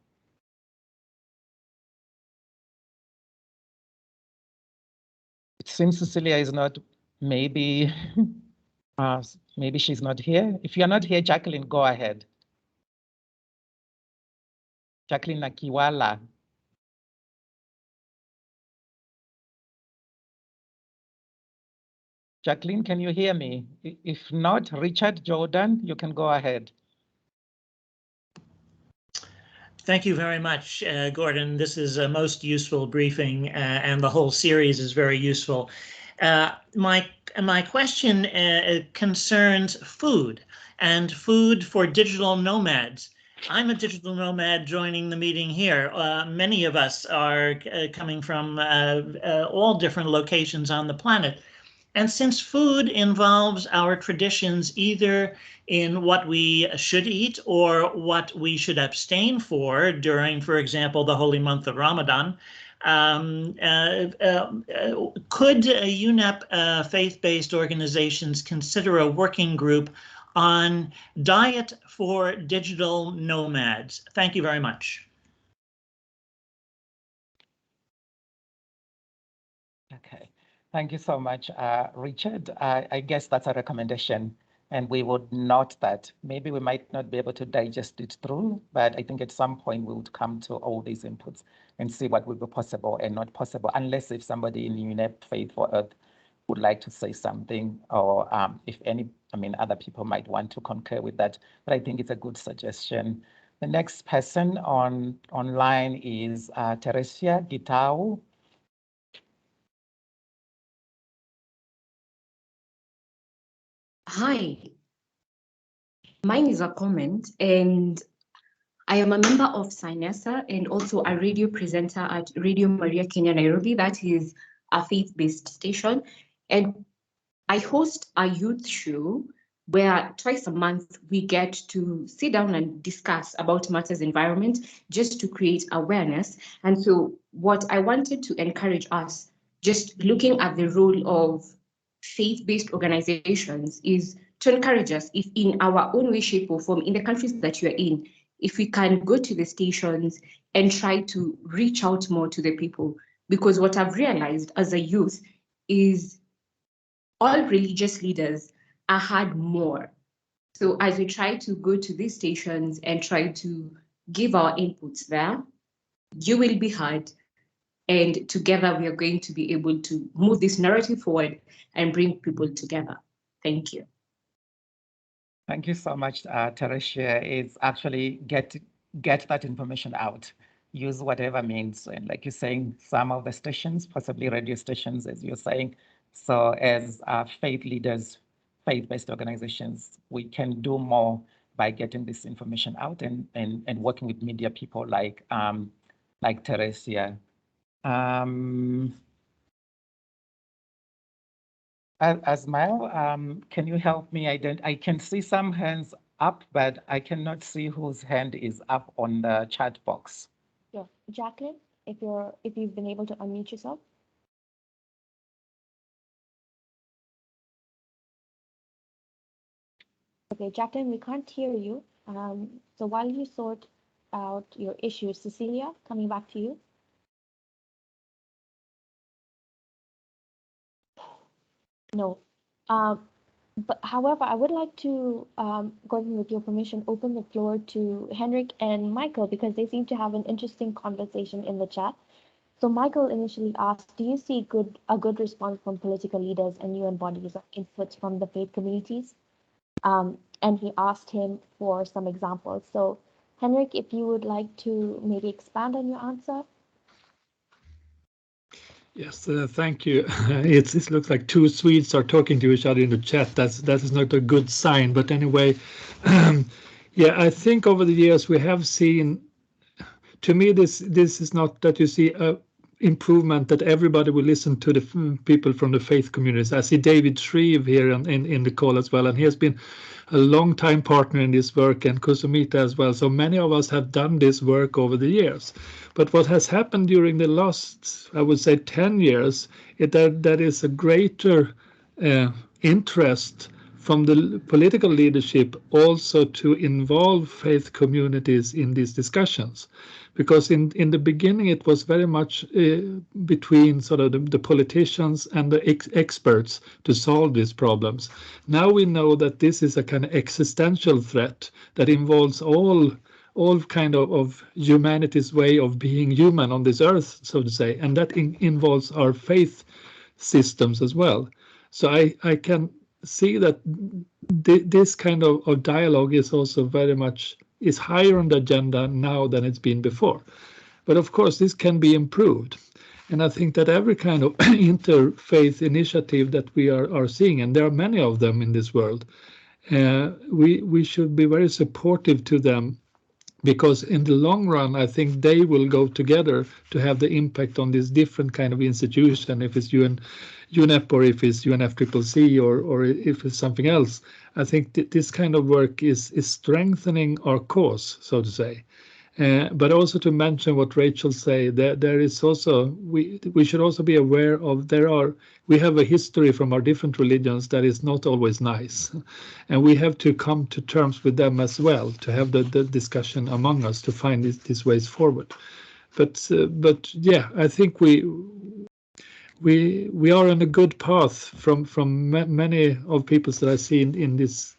It seems Cecilia is not, maybe, maybe she's not here. If you're not here, Jacqueline, go ahead. Jacqueline Nakiwala. Jacqueline, can you hear me? If not, Richard Jordan, you can go ahead. Thank you very much, Gordon. This is a most useful briefing, and the whole series is very useful. My question concerns food and food for digital nomads. I'm a digital nomad joining the meeting here. Many of us are coming from all different locations on the planet. And since food involves our traditions either in what we should eat or what we should abstain for during, for example, the holy month of Ramadan, could Unep faith-based organizations consider a working group on diet for digital nomads? Thank you very much. Okay. Thank you so much, Richard. I guess that's a recommendation, and we would note that. Maybe we might not be able to digest it through, but I think at some point we would come to all these inputs and see what would be possible and not possible, unless if somebody in Unep Faith for Earth would like to say something, or if any, other people might want to concur with that. But I think it's a good suggestion. The next person online is Teresia Gitao. Hi, mine is a comment, and I am a member of Sinesa and also a radio presenter at Radio Maria Kenya Nairobi. That is a faith-based station. And I host a youth show where twice a month we get to sit down and discuss about matters environment just to create awareness. And so what I wanted to encourage us, just looking at the role of faith-based organizations, is to encourage us, if in our own way, shape, or form, in the countries that you're in, if we can go to the stations and try to reach out more to the people. Because what I've realized as a youth is all religious leaders are heard more. So as we try to go to these stations and try to give our inputs there, you will be heard. And together we are going to be able to move this narrative forward and bring people together. Thank you. Thank you so much, Teresia. It's actually get that information out. Use whatever means. And like you're saying, some of the stations, possibly radio stations, as you're saying. So as faith leaders, faith-based organizations, we can do more by getting this information out and working with media people like Teresia. Asmael, can you help me? I can see some hands up, but I cannot see whose hand is up on the chat box. Yeah, Jacqueline, if you've been able to unmute yourself. Okay, Jacqueline, we can't hear you. So while you sort out your issues, Cecilia, coming back to you. No. But however, I would like to, Gordon, with your permission, open the floor to Henrik and Michael because they seem to have an interesting conversation in the chat. So Michael initially asked, do you see a good response from political leaders and UN bodies or inputs from the faith communities? And he asked him for some examples. So Henrik, if you would like to maybe expand on your answer. Yes, thank you. It looks like two Swedes are talking to each other in the chat. That is not a good sign. But anyway, yeah, I think over the years we have seen. To me, this is not that you see a improvement that everybody will listen to the people from the faith communities. I see David Shreve here in the call as well, and he has been a long time partner in this work, and Kusumita as well. So many of us have done this work over the years. But what has happened during the last, I would say, 10 years, that is a greater interest from the political leadership also to involve faith communities in these discussions. Because in the beginning, it was very much between sort of the politicians and the experts to solve these problems. Now we know that this is a kind of existential threat that involves all kind of humanity's way of being human on this earth, so to say, and that involves our faith systems as well. So I can see that this kind of dialogue is also very much is higher on the agenda now than it's been before. But of course, this can be improved. And I think that every kind of interfaith initiative that we are seeing, and there are many of them in this world, we should be very supportive to them, because in the long run, I think they will go together to have the impact on this different kind of institution, if it's UNEP or if it's UNFCCC or if it's something else. I think this kind of work is strengthening our cause, so to say. But also to mention what Rachel said, there is also, we should also be aware of we have a history from our different religions that is not always nice. And we have to come to terms with them as well, to have the discussion among us to find these ways forward. But yeah, I think we are on a good path from many of people that I see in these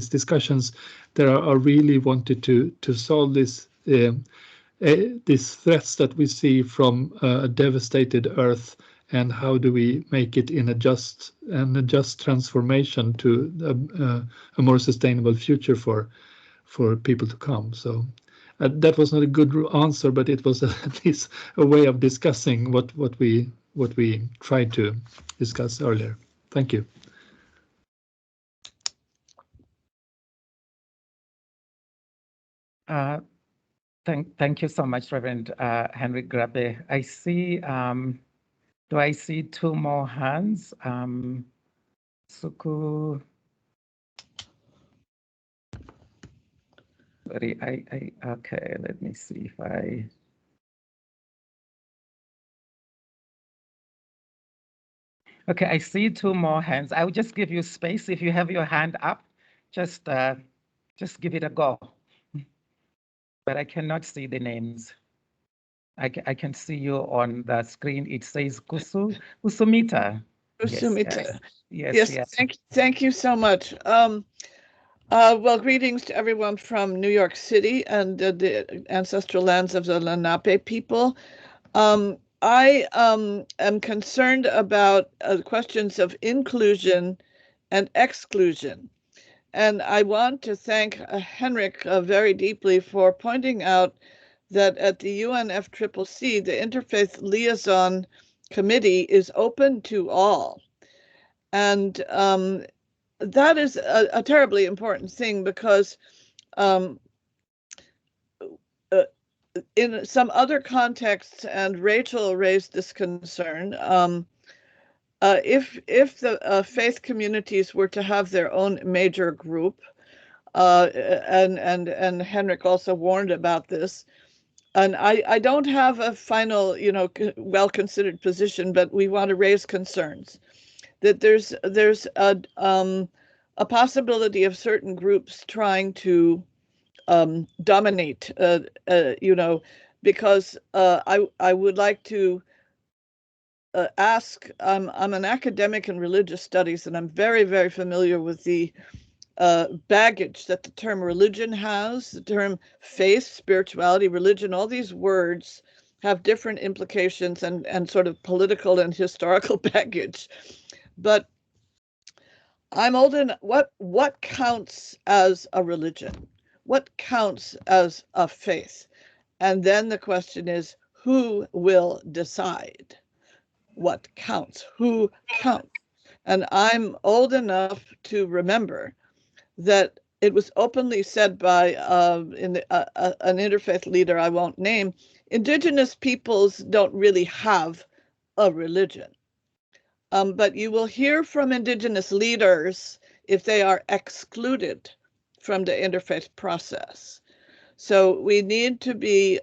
discussions that are really wanted to solve these threats that we see from a devastated earth, and how do we make it in a just transformation to a more sustainable future for people to come. So that was not a good answer, but it was at least a way of discussing what we tried to discuss earlier. Thank you. Thank you so much, Reverend Henrik Graffey. I see, do I see two more hands? Suku. Sorry, okay, let me see if I. Okay, I see two more hands. I will just give you space. If you have your hand up, just give it a go. But I cannot see the names. I can see you on the screen. It says Kusumita. Kusumita. Yes. Thank you so much. Well, greetings to everyone from New York City and the ancestral lands of the Lenape people. I am concerned about questions of inclusion and exclusion. And I want to thank Henrik very deeply for pointing out that at the UNFCCC, the Interfaith Liaison Committee is open to all. And that is a terribly important thing, because in some other contexts, and Rachel raised this concern, if the faith communities were to have their own major group, and Henrik also warned about this, and I don't have a final, well-considered position, but we want to raise concerns that there's a possibility of certain groups trying to dominate, because I would like to ask, I'm an academic in religious studies, and I'm very, very familiar with the baggage that the term religion has. The term faith, spirituality, religion, all these words have different implications and sort of political and historical baggage. But I'm old enough. What counts as a religion? What counts as a faith? And then the question is, who will decide what counts? Who counts? And I'm old enough to remember that it was openly said by an interfaith leader I won't name, indigenous peoples don't really have a religion. But you will hear from indigenous leaders if they are excluded from the interfaith process. So we need to be,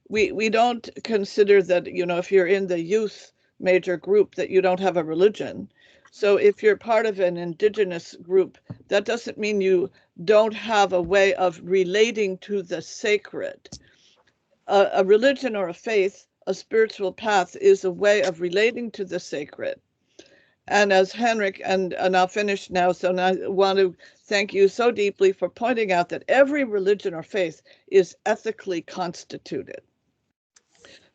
we don't consider that, if you're in the youth major group, that you don't have a religion. So if you're part of an indigenous group, that doesn't mean you don't have a way of relating to the sacred. A religion or a faith, a spiritual path, is a way of relating to the sacred. And as Henrik, and I'll finish now, so I want to thank you so deeply for pointing out that every religion or faith is ethically constituted.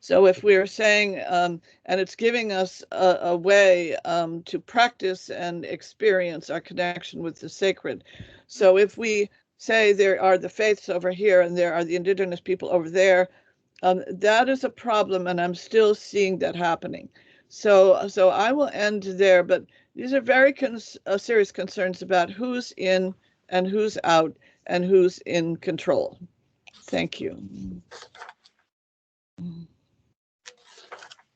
So if we're saying, and it's giving us a way to practice and experience our connection with the sacred. So if we say there are the faiths over here and there are the indigenous people over there, that is a problem, and I'm still seeing that happening. So I will end there, but these are very serious concerns about who's in and who's out and who's in control. Thank you.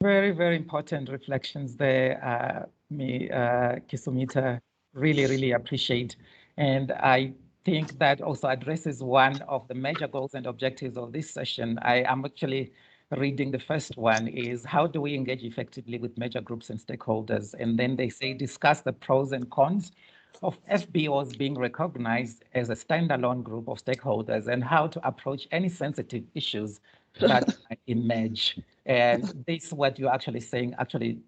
Very, very important reflections there, Kisumita. Really, really appreciate. And I think that also addresses one of the major goals and objectives of this session. I am actually reading the first one, is how do we engage effectively with major groups and stakeholders? And then they say, discuss the pros and cons of FBOs being recognized as a standalone group of stakeholders and how to approach any sensitive issues that emerge. And this, what you're actually saying, actually,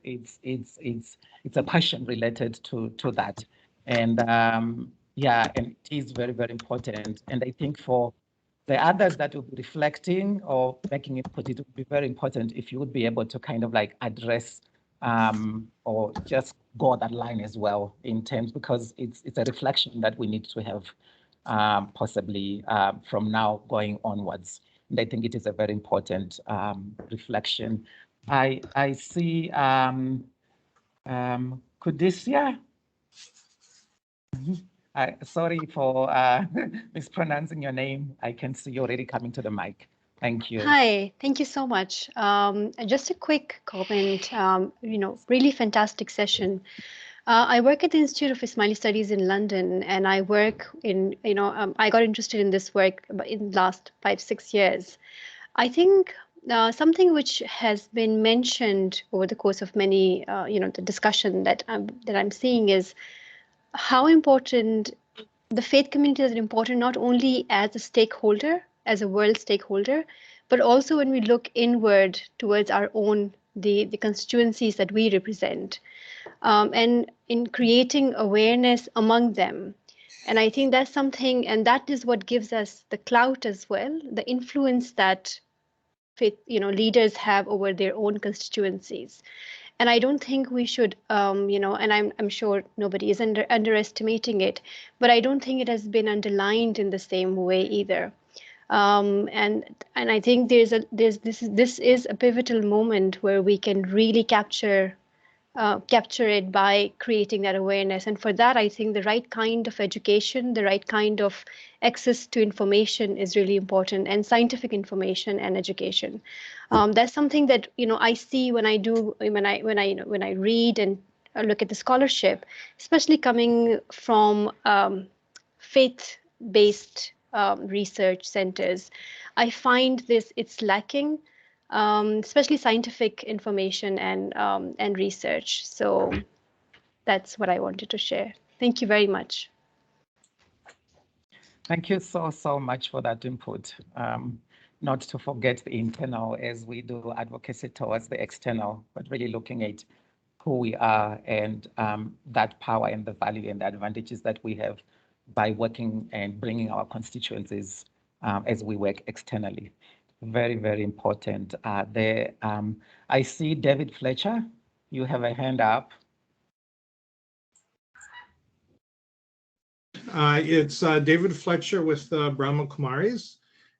it's a question related to that. And yeah, and it is very, very important. And I think for the others that will be reflecting or making input, it would be very important if you would be able to kind of like address or just go that line as well in terms, because it's a reflection that we need to have possibly from now going onwards. And I think it is a very important reflection. I see Kudisya. Sorry for mispronouncing your name. I can see you already coming to the mic. Thank you. Hi, thank you so much. Just a quick comment, really fantastic session. I work at the Institute of Ismaili Studies in London, and I work in, I got interested in this work in the last 5-6 years. I think something which has been mentioned over the course of many, the discussion that I'm seeing is how important the faith community is important, not only as a stakeholder, as a world stakeholder, but also when we look inward towards our own, the constituencies that we represent, and in creating awareness among them. And I think that's something, and that is what gives us the clout as well, the influence that faith, leaders have over their own constituencies. And I don't think we should, and I'm sure nobody is underestimating it, but I don't think it has been underlined in the same way either. And I think this is a pivotal moment where we can really capture it by creating that awareness. And for that, I think the right kind of education, the right kind of access to information is really important, and scientific information and education. That's something that I see when I read and look at the scholarship, especially coming from faith-based research centers. I find it's lacking. Especially scientific information and research. So that's what I wanted to share. Thank you very much. Thank you so much for that input. Not to forget the internal as we do advocacy towards the external, but really looking at who we are and that power and the value and the advantages that we have by working and bringing our constituencies as we work externally. Very, very important. I see David Fletcher. You have a hand up. It's David Fletcher with Brahma Kumaris,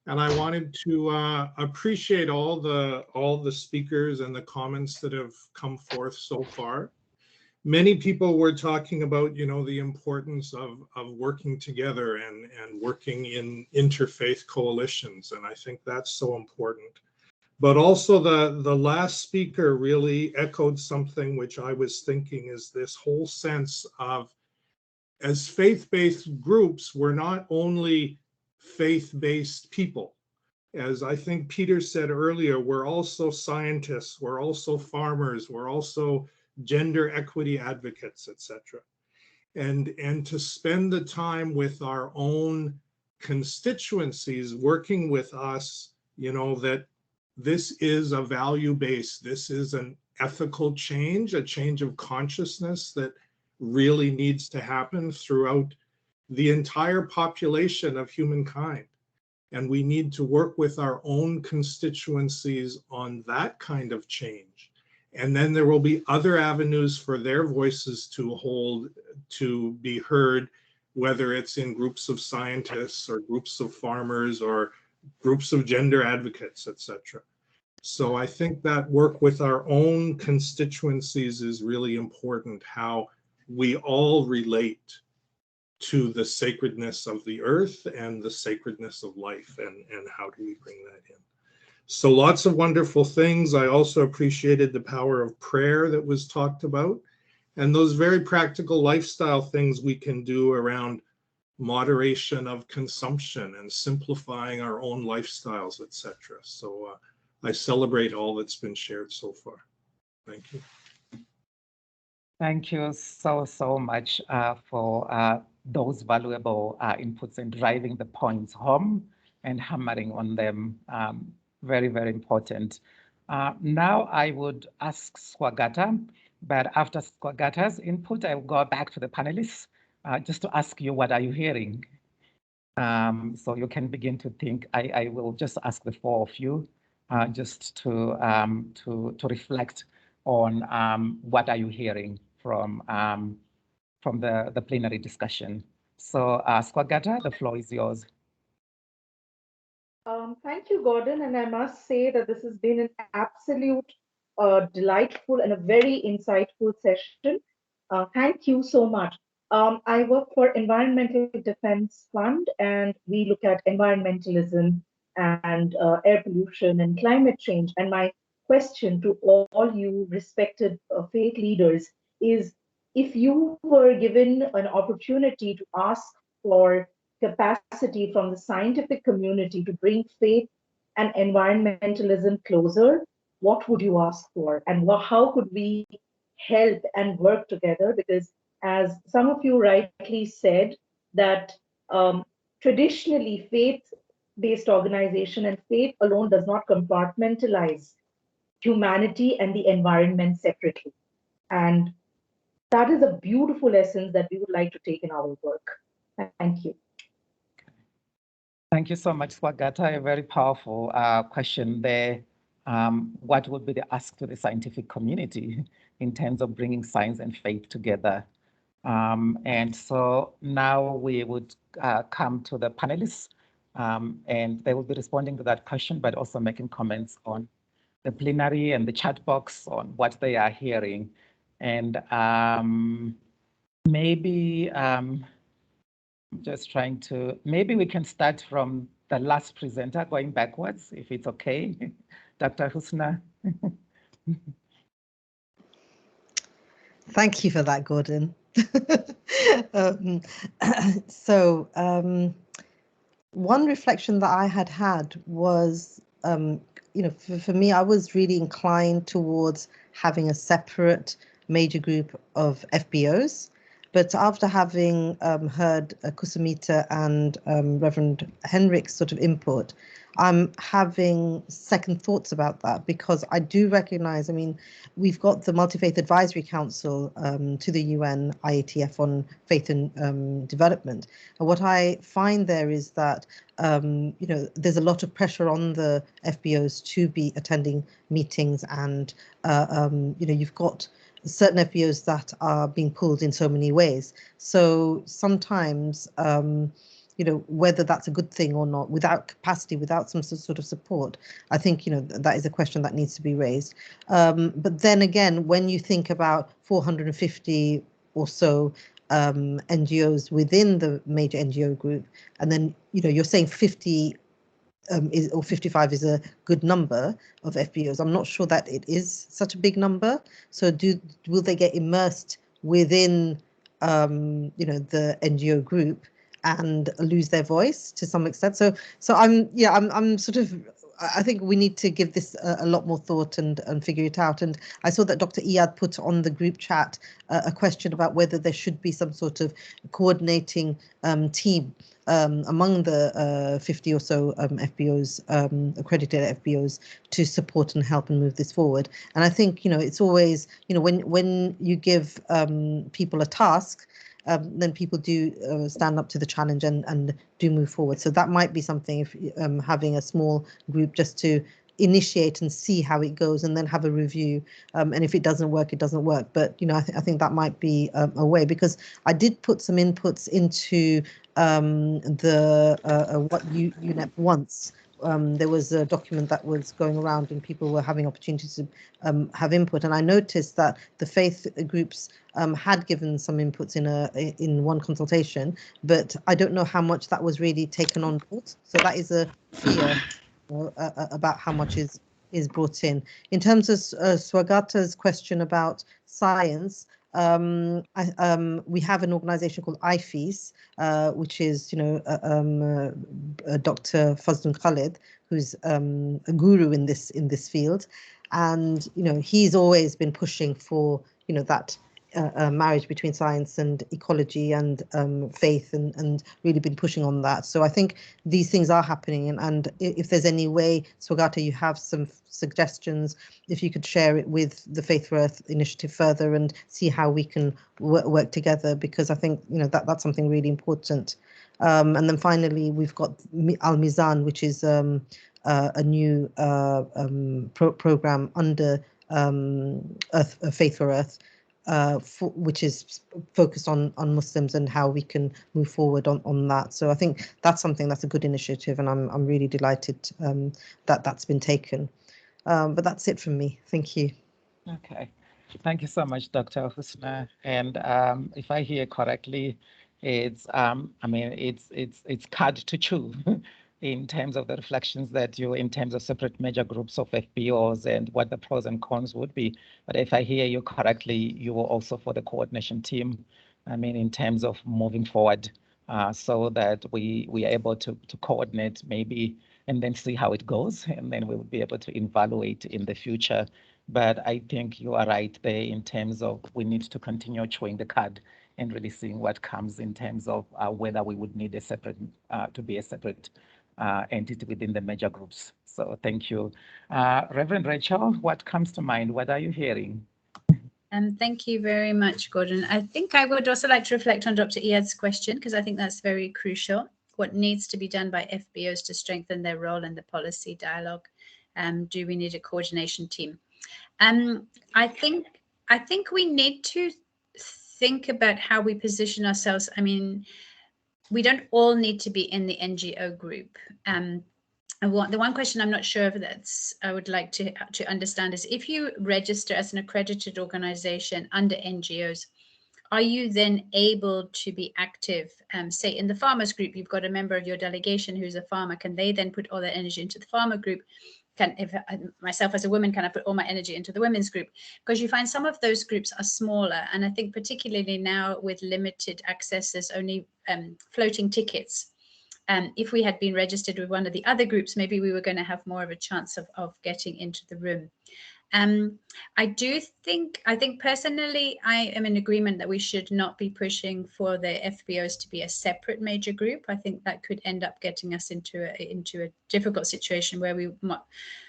and I wanted to appreciate all the speakers and the comments that have come forth so far. Many people were talking about, the importance of working together and working in interfaith coalitions, and I think that's so important. But also the last speaker really echoed something which I was thinking is this whole sense of, as faith-based groups, we're not only faith-based people. As I think Peter said earlier, we're also scientists, we're also farmers, we're also gender equity advocates, etc. And to spend the time with our own constituencies working with us, that this is a value base, this is an ethical change, a change of consciousness that really needs to happen throughout the entire population of humankind. And we need to work with our own constituencies on that kind of change. And then there will be other avenues for their voices to be heard, whether it's in groups of scientists or groups of farmers or groups of gender advocates, etc. So I think that work with our own constituencies is really important, how we all relate to the sacredness of the earth and the sacredness of life, and how do we bring that in. So lots of wonderful things. I also appreciated the power of prayer that was talked about, and those very practical lifestyle things we can do around moderation of consumption and simplifying our own lifestyles, etc. So I celebrate all that's been shared so far. Thank you. Thank you so much for those valuable inputs and driving the points home and hammering on them. Very, very important. Now I would ask Swagata, but after Swagata's input, I will go back to the panelists just to ask you, what are you hearing? So you can begin to think. I will just ask the four of you just to reflect on what are you hearing from the plenary discussion. So Swagata, the floor is yours. Thank you, Gordon, and I must say that this has been an absolute delightful and a very insightful session. Thank you so much. I work for Environmental Defense Fund, and we look at environmentalism and air pollution and climate change. And my question to all you respected faith leaders is, if you were given an opportunity to ask for capacity from the scientific community to bring faith and environmentalism closer, what would you ask for? And how could we help and work together? Because as some of you rightly said, that traditionally faith-based organization and faith alone does not compartmentalize humanity and the environment separately. And that is a beautiful essence that we would like to take in our work. Thank you. Thank you so much, Swagata. A very powerful question there. what would be the ask to the scientific community in terms of bringing science and faith together. And so now we would come to the panelists, and they will be responding to that question, but also making comments on the plenary and the chat box on what they are hearing. And maybe just trying to, maybe we can start from the last presenter going backwards, if it's okay. Dr. Husna. Thank you for that, Gordon. One reflection that I had was, for me, I was really inclined towards having a separate major group of FBOs. But after having heard Kusumita and Reverend Henrik's sort of input, I'm having second thoughts about that, because I do recognize, we've got the Multi-Faith Advisory Council to the UN IATF on faith and development. And what I find there is that, there's a lot of pressure on the FBOs to be attending meetings, and, you've got certain FBOs that are being pulled in so many ways. So sometimes, whether that's a good thing or not, without capacity, without some sort of support, I think, that is a question that needs to be raised. But then again, when you think about 450 or so NGOs within the major NGO group, and then, you're saying 50 or 55 is a good number of FBOs. I'm not sure that it is such a big number. So will they get immersed within, the NGO group and lose their voice to some extent? So I'm sort of, I think we need to give this a lot more thought and figure it out. And I saw that Dr. Iyad put on the group chat a question about whether there should be some sort of coordinating team among the 50 or so FBOs, accredited FBOs, to support and help and move this forward. And I think, it's always, when you give people a task, then people do stand up to the challenge and do move forward. So that might be something, if having a small group just to initiate and see how it goes, and then have a review. And if it doesn't work, it doesn't work. But I think that might be a way, because I did put some inputs into what Unep wants. There was a document that was going around, and people were having opportunities to have input. And I noticed that the faith groups had given some inputs in one consultation, but I don't know how much that was really taken on board. So that is a fear about how much is brought in. In terms of Swagata's question about science, we have an organization called IFES, which is, Dr. Fazlun Khalid, who's a guru in this field, and he's always been pushing for that marriage between science and ecology and faith, and really been pushing on that. So I think these things are happening, and if there's any way, Swagata, you have some suggestions, if you could share it with the Faith for Earth initiative further and see how we can work together, because I think that's something really important. And then finally, we've got Al Mizan, which is a new program under Faith for Earth, which is focused on Muslims and how we can move forward on that. So I think that's something that's a good initiative, and I'm really delighted that that's been taken. But that's it from me. Thank you. Okay, thank you so much, Dr. Husna. And if I hear correctly, it's it's hard to chew in terms of the reflections that you, in terms of separate major groups of FBOs and what the pros and cons would be. But if I hear you correctly, you were also for the coordination team, in terms of moving forward, so that we are able to coordinate maybe, and then see how it goes, and then we will be able to evaluate in the future. But I think you are right there in terms of we need to continue chewing the cud and really seeing what comes in terms of whether we would need a separate, to be a separate entity within the major groups. So thank you. Reverend Rachel, what comes to mind? What are you hearing? Thank you very much, Gordon. I think I would also like to reflect on Dr. Iyad's question, because I think that's very crucial. What needs to be done by FBOs to strengthen their role in the policy dialogue? Do we need a coordination team? I think we need to think about how we position ourselves. I mean, we don't all need to be in the NGO group. And the one question I'm not sure of I would like to understand is, if you register as an accredited organization under NGOs, are you then able to be active? Say in the farmers group, you've got a member of your delegation who's a farmer. Can they then put all their energy into the farmer group? If myself as a woman, can I put all my energy into the women's group? Because you find some of those groups are smaller. And I think particularly now with limited access, there's only floating tickets. If we had been registered with one of the other groups, maybe we were going to have more of a chance of getting into the room. I think personally, I am in agreement that we should not be pushing for the FBOs to be a separate major group. I think that could end up getting us into a difficult situation where we might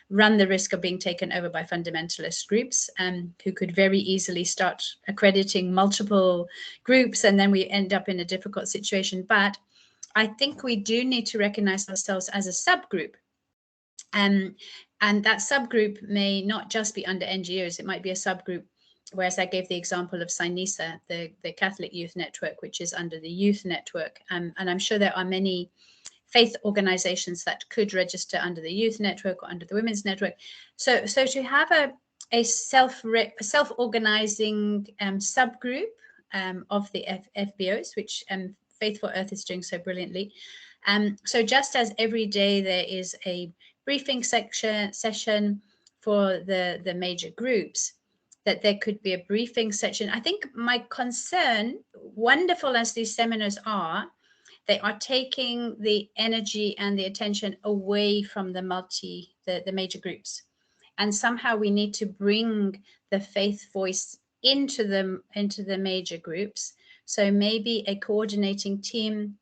run the risk of being taken over by fundamentalist groups, who could very easily start accrediting multiple groups, and then we end up in a difficult situation. But I think we do need to recognize ourselves as a subgroup. And that subgroup may not just be under NGOs, it might be a subgroup, whereas I gave the example of SINISA, the Catholic Youth Network, which is under the Youth Network. And I'm sure there are many faith organizations that could register under the Youth Network or under the Women's Network. So to have a self-organizing subgroup of the FBOs, which Faith for Earth is doing so brilliantly. So just as every day there is a briefing session for the major groups, that there could be a briefing session. I think my concern, wonderful as these seminars are, they are taking the energy and the attention away from the major groups. And somehow we need to bring the faith voice into the major groups. So maybe a coordinating team,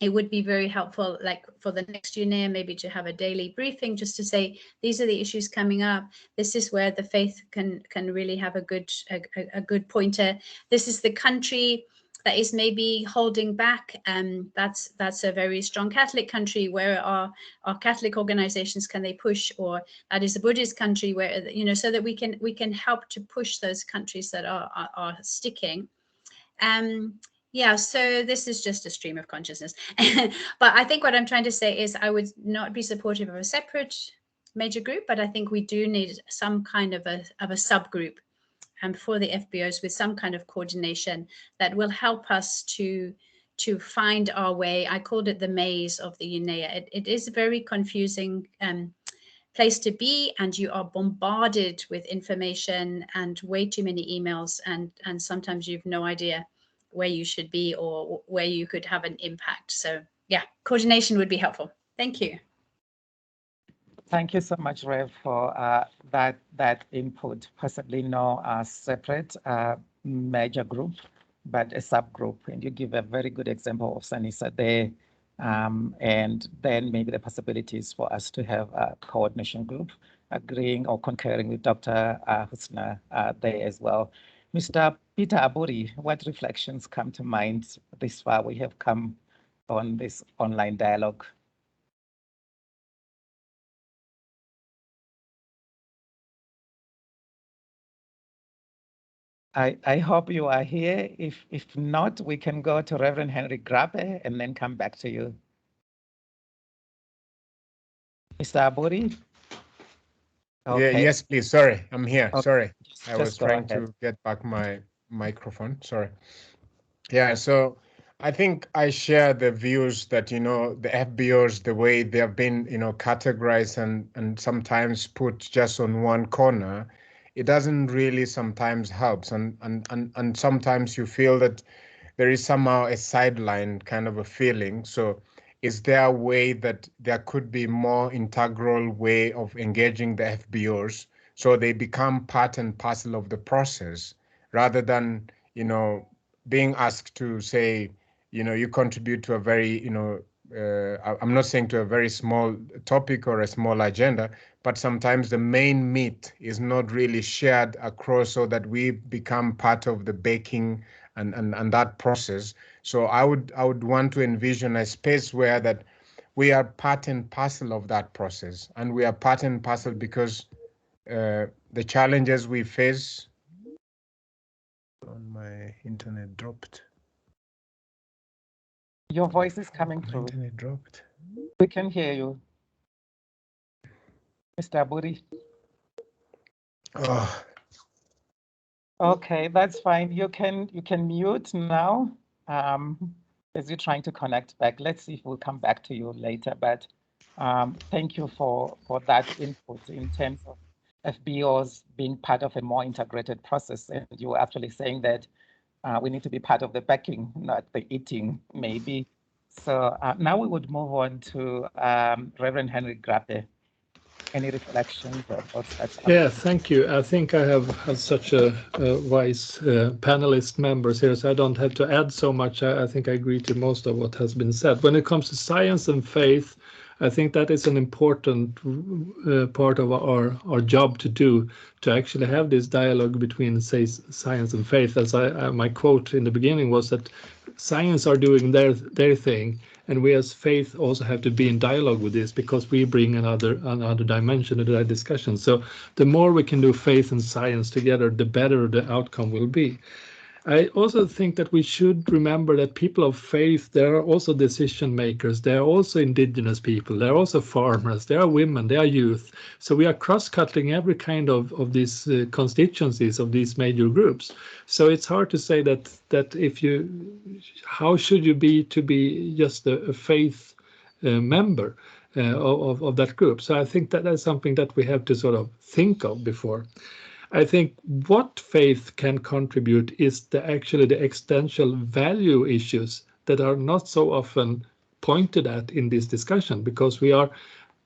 it would be very helpful, like for the next UNEA, maybe to have a daily briefing, just to say, these are the issues coming up. This is where the faith can really have a good pointer. This is the country that is maybe holding back. That's a very strong Catholic country. Where are Catholic organizations, can they push? Or that is a Buddhist country where, so that we can help to push those countries that are sticking. Yeah, so this is just a stream of consciousness. But I think what I'm trying to say is I would not be supportive of a separate major group, but I think we do need some kind of a subgroup for the FBOs with some kind of coordination that will help us to find our way. I called it the maze of the UNEA. It is a very confusing place to be, and you are bombarded with information and way too many emails, and sometimes you've no idea where you should be or where you could have an impact. So yeah, coordination would be helpful. Thank you. Thank you so much, Rev, for that input. Possibly no separate major group, but a subgroup. And you give a very good example of SINISA there. And then maybe the possibilities for us to have a coordination group, agreeing or concurring with Dr. Husna there as well. Mr. Peter Abbouri, what reflections come to mind this far we have come on this online dialogue? I hope you are here. If not, we can go to Reverend Henry Graffey and then come back to you. Mr. Abbouri? Okay. Yeah, yes, please. Sorry, I'm here. Okay. Sorry, I was Just go trying ahead. to get back my microphone. Sorry. Yeah, so I think I share the views that, the FBOs, the way they have been, categorized and sometimes put just on one corner, it doesn't really sometimes helps. And sometimes you feel that there is somehow a sideline kind of a feeling. So is there a way that there could be more integral way of engaging the FBOs so they become part and parcel of the process rather than, being asked to say, you contribute to a very, I'm not saying to a very small topic or a small agenda, but sometimes the main meat is not really shared across so that we become part of the baking and that process. So I would want to envision a space where that we are part and parcel of that process, and we are part and parcel because the challenges we face. My internet dropped. Your voice is coming My through. internet dropped. We can hear you, Mr. Abbouri. Oh. Okay, that's fine. You can mute now as you're trying to connect back. Let's see if we'll come back to you later. But thank you for that input in terms of FBOs being part of a more integrated process. And you were actually saying that we need to be part of the packing, not the eating, maybe. So now we would move on to Reverend Henrik Graffey. Any reflections or thoughts? Yeah, thank you. I think I have such a wise panelist members here, so I don't have to add so much. I think I agree to most of what has been said. When it comes to science and faith, I think that is an important part of our job to do, to actually have this dialogue between, say, science and faith. As my quote in the beginning was that science are doing their thing, and we as faith also have to be in dialogue with this, because we bring another dimension to that discussion. So the more we can do faith and science together, the better the outcome will be. I also think that we should remember that people of faith, they are also decision makers. They are also indigenous people. They are also farmers. They are women. They are youth. So we are cross-cutting every kind of these constituencies of these major groups. So it's hard to say that if you, how should you be to be just a faith member of that group? So I think that that's something that we have to sort of think of before. I think what faith can contribute is actually the existential value issues that are not so often pointed at in this discussion, because we are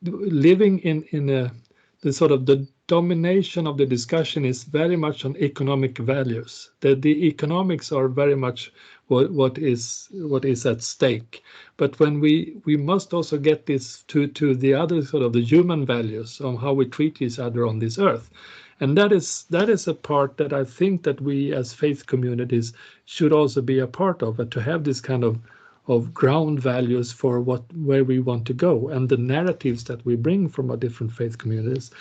living in the sort of the domination of the discussion is very much on economic values. The economics are very much what is at stake. But when we must also get this to the other sort of the human values on how we treat each other on this earth. And that is a part that I think that we as faith communities should also be a part of, to have this kind of ground values for where we want to go, and the narratives that we bring from our different faith communities.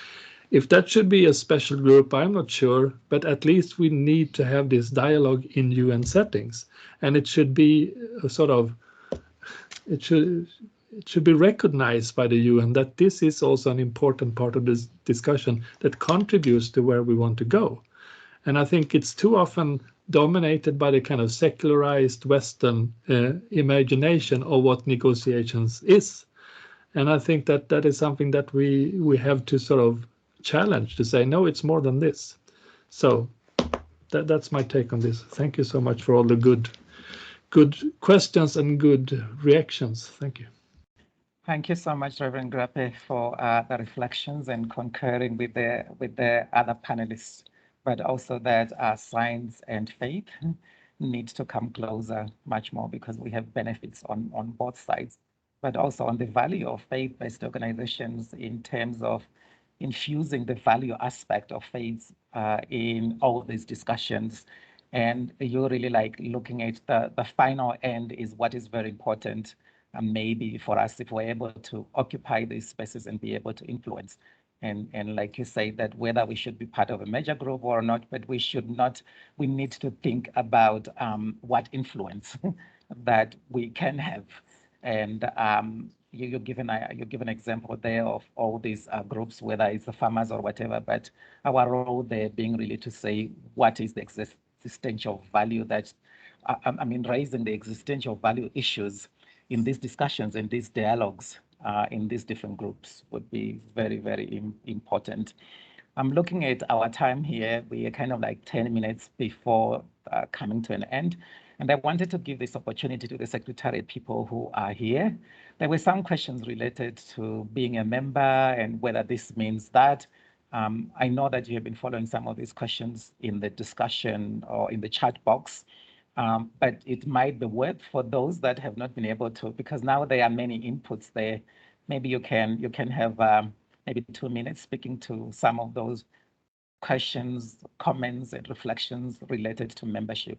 If that should be a special group, I'm not sure, but at least we need to have this dialogue in UN settings, and it should be a sort of, it should be recognized by the UN that this is also an important part of this discussion that contributes to where we want to go. And I think it's too often dominated by the kind of secularized Western imagination of what negotiations is. And I think that is something that we have to sort of challenge, to say, no, it's more than this. So that's my take on this. Thank you so much for all the good questions and good reactions. Thank you. Thank you so much, Reverend Graffey, for the reflections and concurring with the other panelists, but also that science and faith need to come closer much more, because we have benefits on both sides, but also on the value of faith-based organizations in terms of infusing the value aspect of faith in all these discussions. And you really like looking at the final end is what is very important. Maybe for us, if we're able to occupy these spaces and be able to influence. And like you say, that whether we should be part of a major group or not, but we need to think about what influence that we can have. And you give an example there of all these groups, whether it's the farmers or whatever, but our role there being really to say what is the existential value that, raising the existential value issues in these discussions and these dialogues in these different groups would be very, very important. I'm looking at our time here. We are kind of like 10 minutes before coming to an end. And I wanted to give this opportunity to the Secretariat people who are here. There were some questions related to being a member and whether this means that. I know that you have been following some of these questions in the discussion or in the chat box. But it might be worth for those that have not been able to, because now there are many inputs there. Maybe you can have maybe 2 minutes speaking to some of those questions, comments, and reflections related to membership.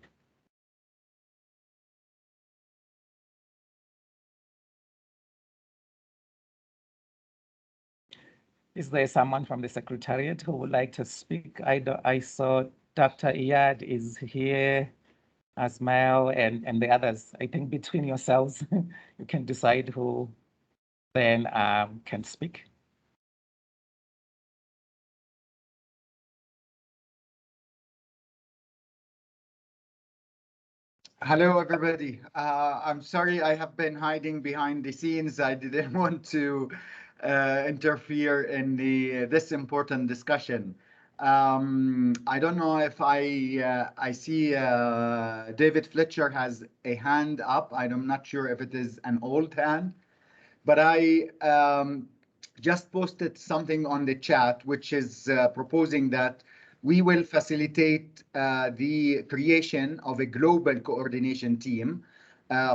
Is there someone from the Secretariat who would like to speak? I saw Dr. Iyad is here, Asmail, and the others. I think between yourselves, you can decide who then can speak. Hello, everybody. I'm sorry I have been hiding behind the scenes. I didn't want to interfere in this important discussion. I don't know if I see David Fletcher has a hand up. I'm not sure if it is an old hand, but I just posted something on the chat, which is proposing that we will facilitate the creation of a global coordination team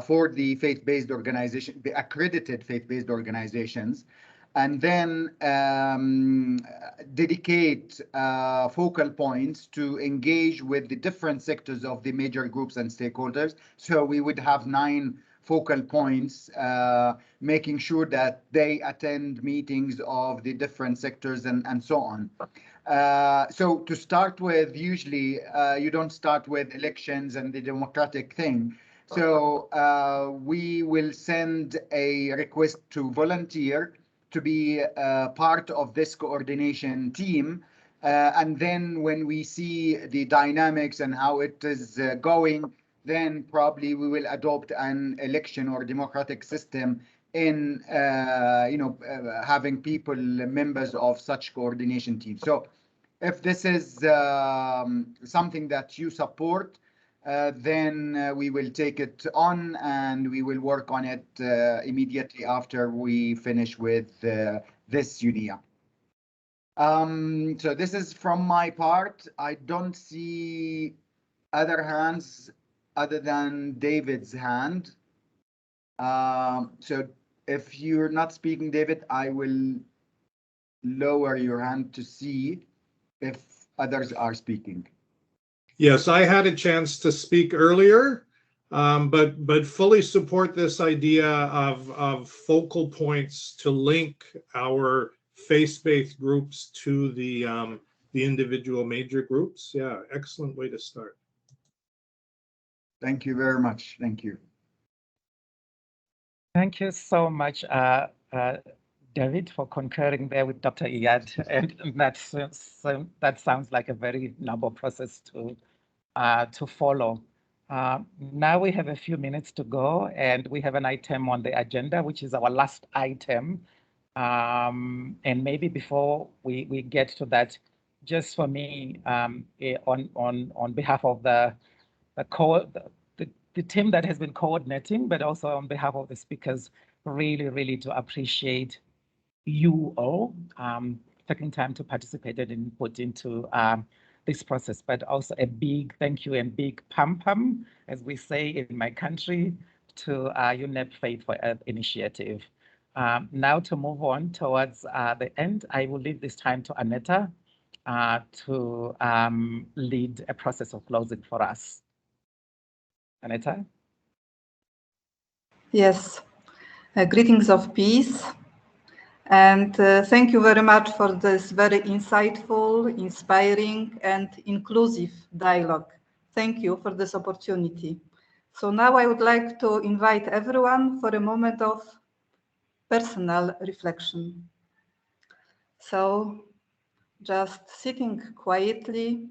for the faith-based organization, the accredited faith-based organizations, and then dedicate focal points to engage with the different sectors of the major groups and stakeholders. So we would have 9 focal points, making sure that they attend meetings of the different sectors and so on. So to start with, usually you don't start with elections and the democratic thing. So we will send a request to volunteer to be part of this coordination team. And then when we see the dynamics and how it is going, then probably we will adopt an election or democratic system in having people members of such coordination teams. So if this is something that you support, then we will take it on and we will work on it immediately after we finish with this UNIA. So this is from my part. I don't see other hands other than David's hand. So if you're not speaking, David, I will lower your hand to see if others are speaking. Yes, I had a chance to speak earlier, but fully support this idea of focal points to link our faith-based groups to the individual major groups. Yeah, excellent way to start. Thank you very much. Thank you. Thank you so much, David, for concurring there with Dr. Iyad. And that sounds like a very noble process to follow. Now we have a few minutes to go, and we have an item on the agenda, which is our last item. And maybe before we get to that, just for me, on behalf of the team that has been coordinating, but also on behalf of the speakers, really to appreciate you all taking time to participate and input into this process, but also a big thank you and big pam, as we say in my country, to Unep Faith for Earth initiative. Now to move on towards the end, I will leave this time to Aneta to lead a process of closing for us. Aneta? Yes, greetings of peace. And thank you very much for this very insightful, inspiring, and inclusive dialogue. Thank you for this opportunity. So now I would like to invite everyone for a moment of personal reflection. So just sitting quietly,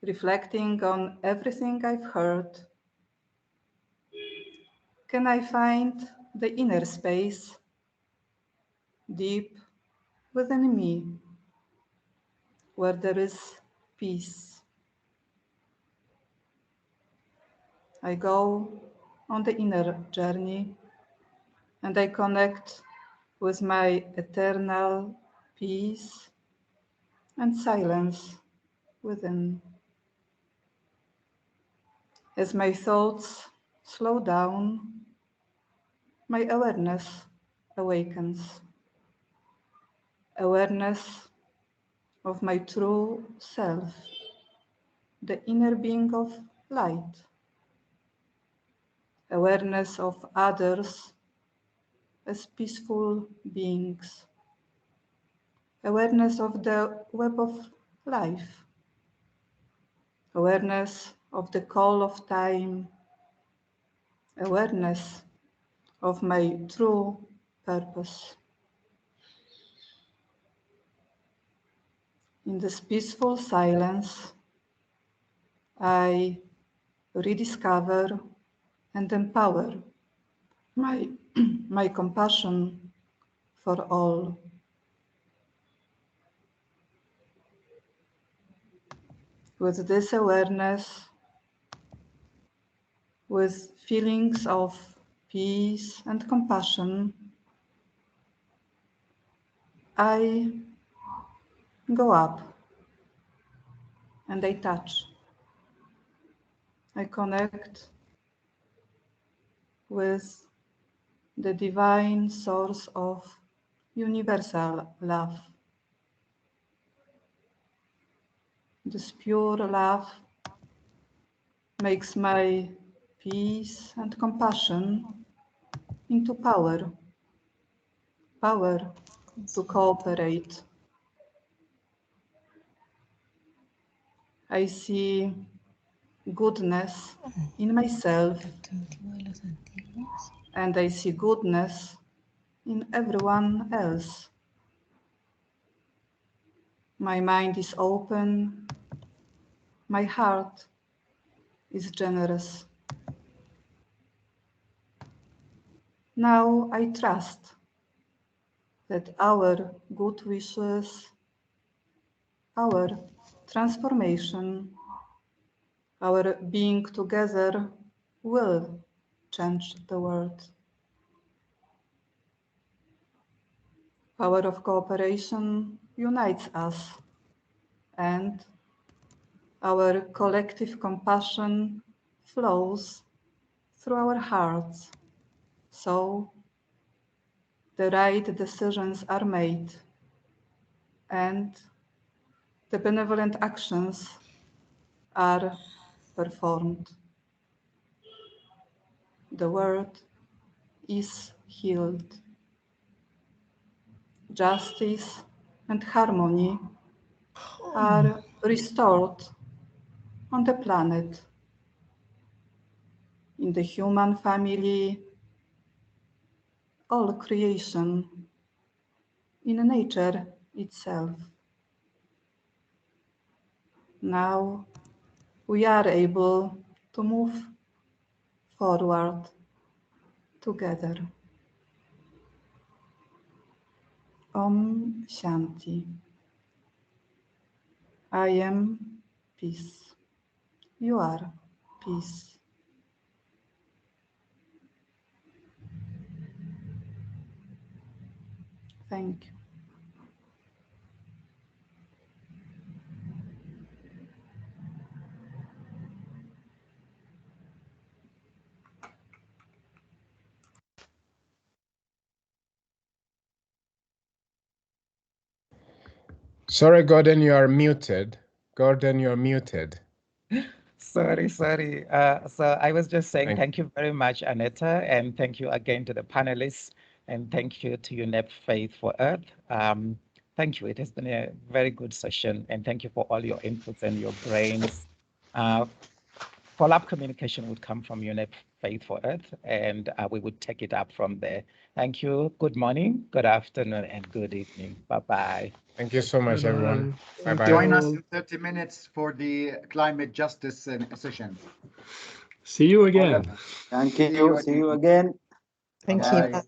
reflecting on everything I've heard. Can I find the inner space deep within me, where there is peace? I go on the inner journey and I connect with my eternal peace and silence within. As my thoughts slow down, my awareness awakens. Awareness of my true self, the inner being of light. Awareness of others as peaceful beings, awareness of the web of life, awareness of the call of time, awareness of my true purpose. In this peaceful silence, I rediscover and empower my, my compassion for all. With this awareness, with feelings of peace and compassion, I go up and I touch. I connect with the divine source of universal love. This pure love makes my peace and compassion into power, power to cooperate. I see goodness in myself, and I see goodness in everyone else. My mind is open, my heart is generous. Now I trust that our good wishes, our transformation, our being together will change the world. Power of cooperation unites us, and our collective compassion flows through our hearts, so the right decisions are made and the benevolent actions are performed. The world is healed. Justice and harmony are restored on the planet, in the human family, all creation, in nature itself. Now we are able to move forward together. Om Shanti. I am peace. You are peace. Thank you. Sorry, Gordon, you are muted. Gordon, you're muted. Sorry. So I was just saying thank you very much, Aneta, and thank you again to the panelists, and thank you to Unep Faith for Earth. Thank you. It has been a very good session, and thank you for all your inputs and your brains. Follow-up communication would come from Unep Faith for Earth, and we would take it up from there. Thank you. Good morning, good afternoon, and good evening. Bye-bye. Thank you so much, everyone. Bye-bye. Join us in 30 minutes for the climate justice session. See you again. Thank you. See you again. Thank you.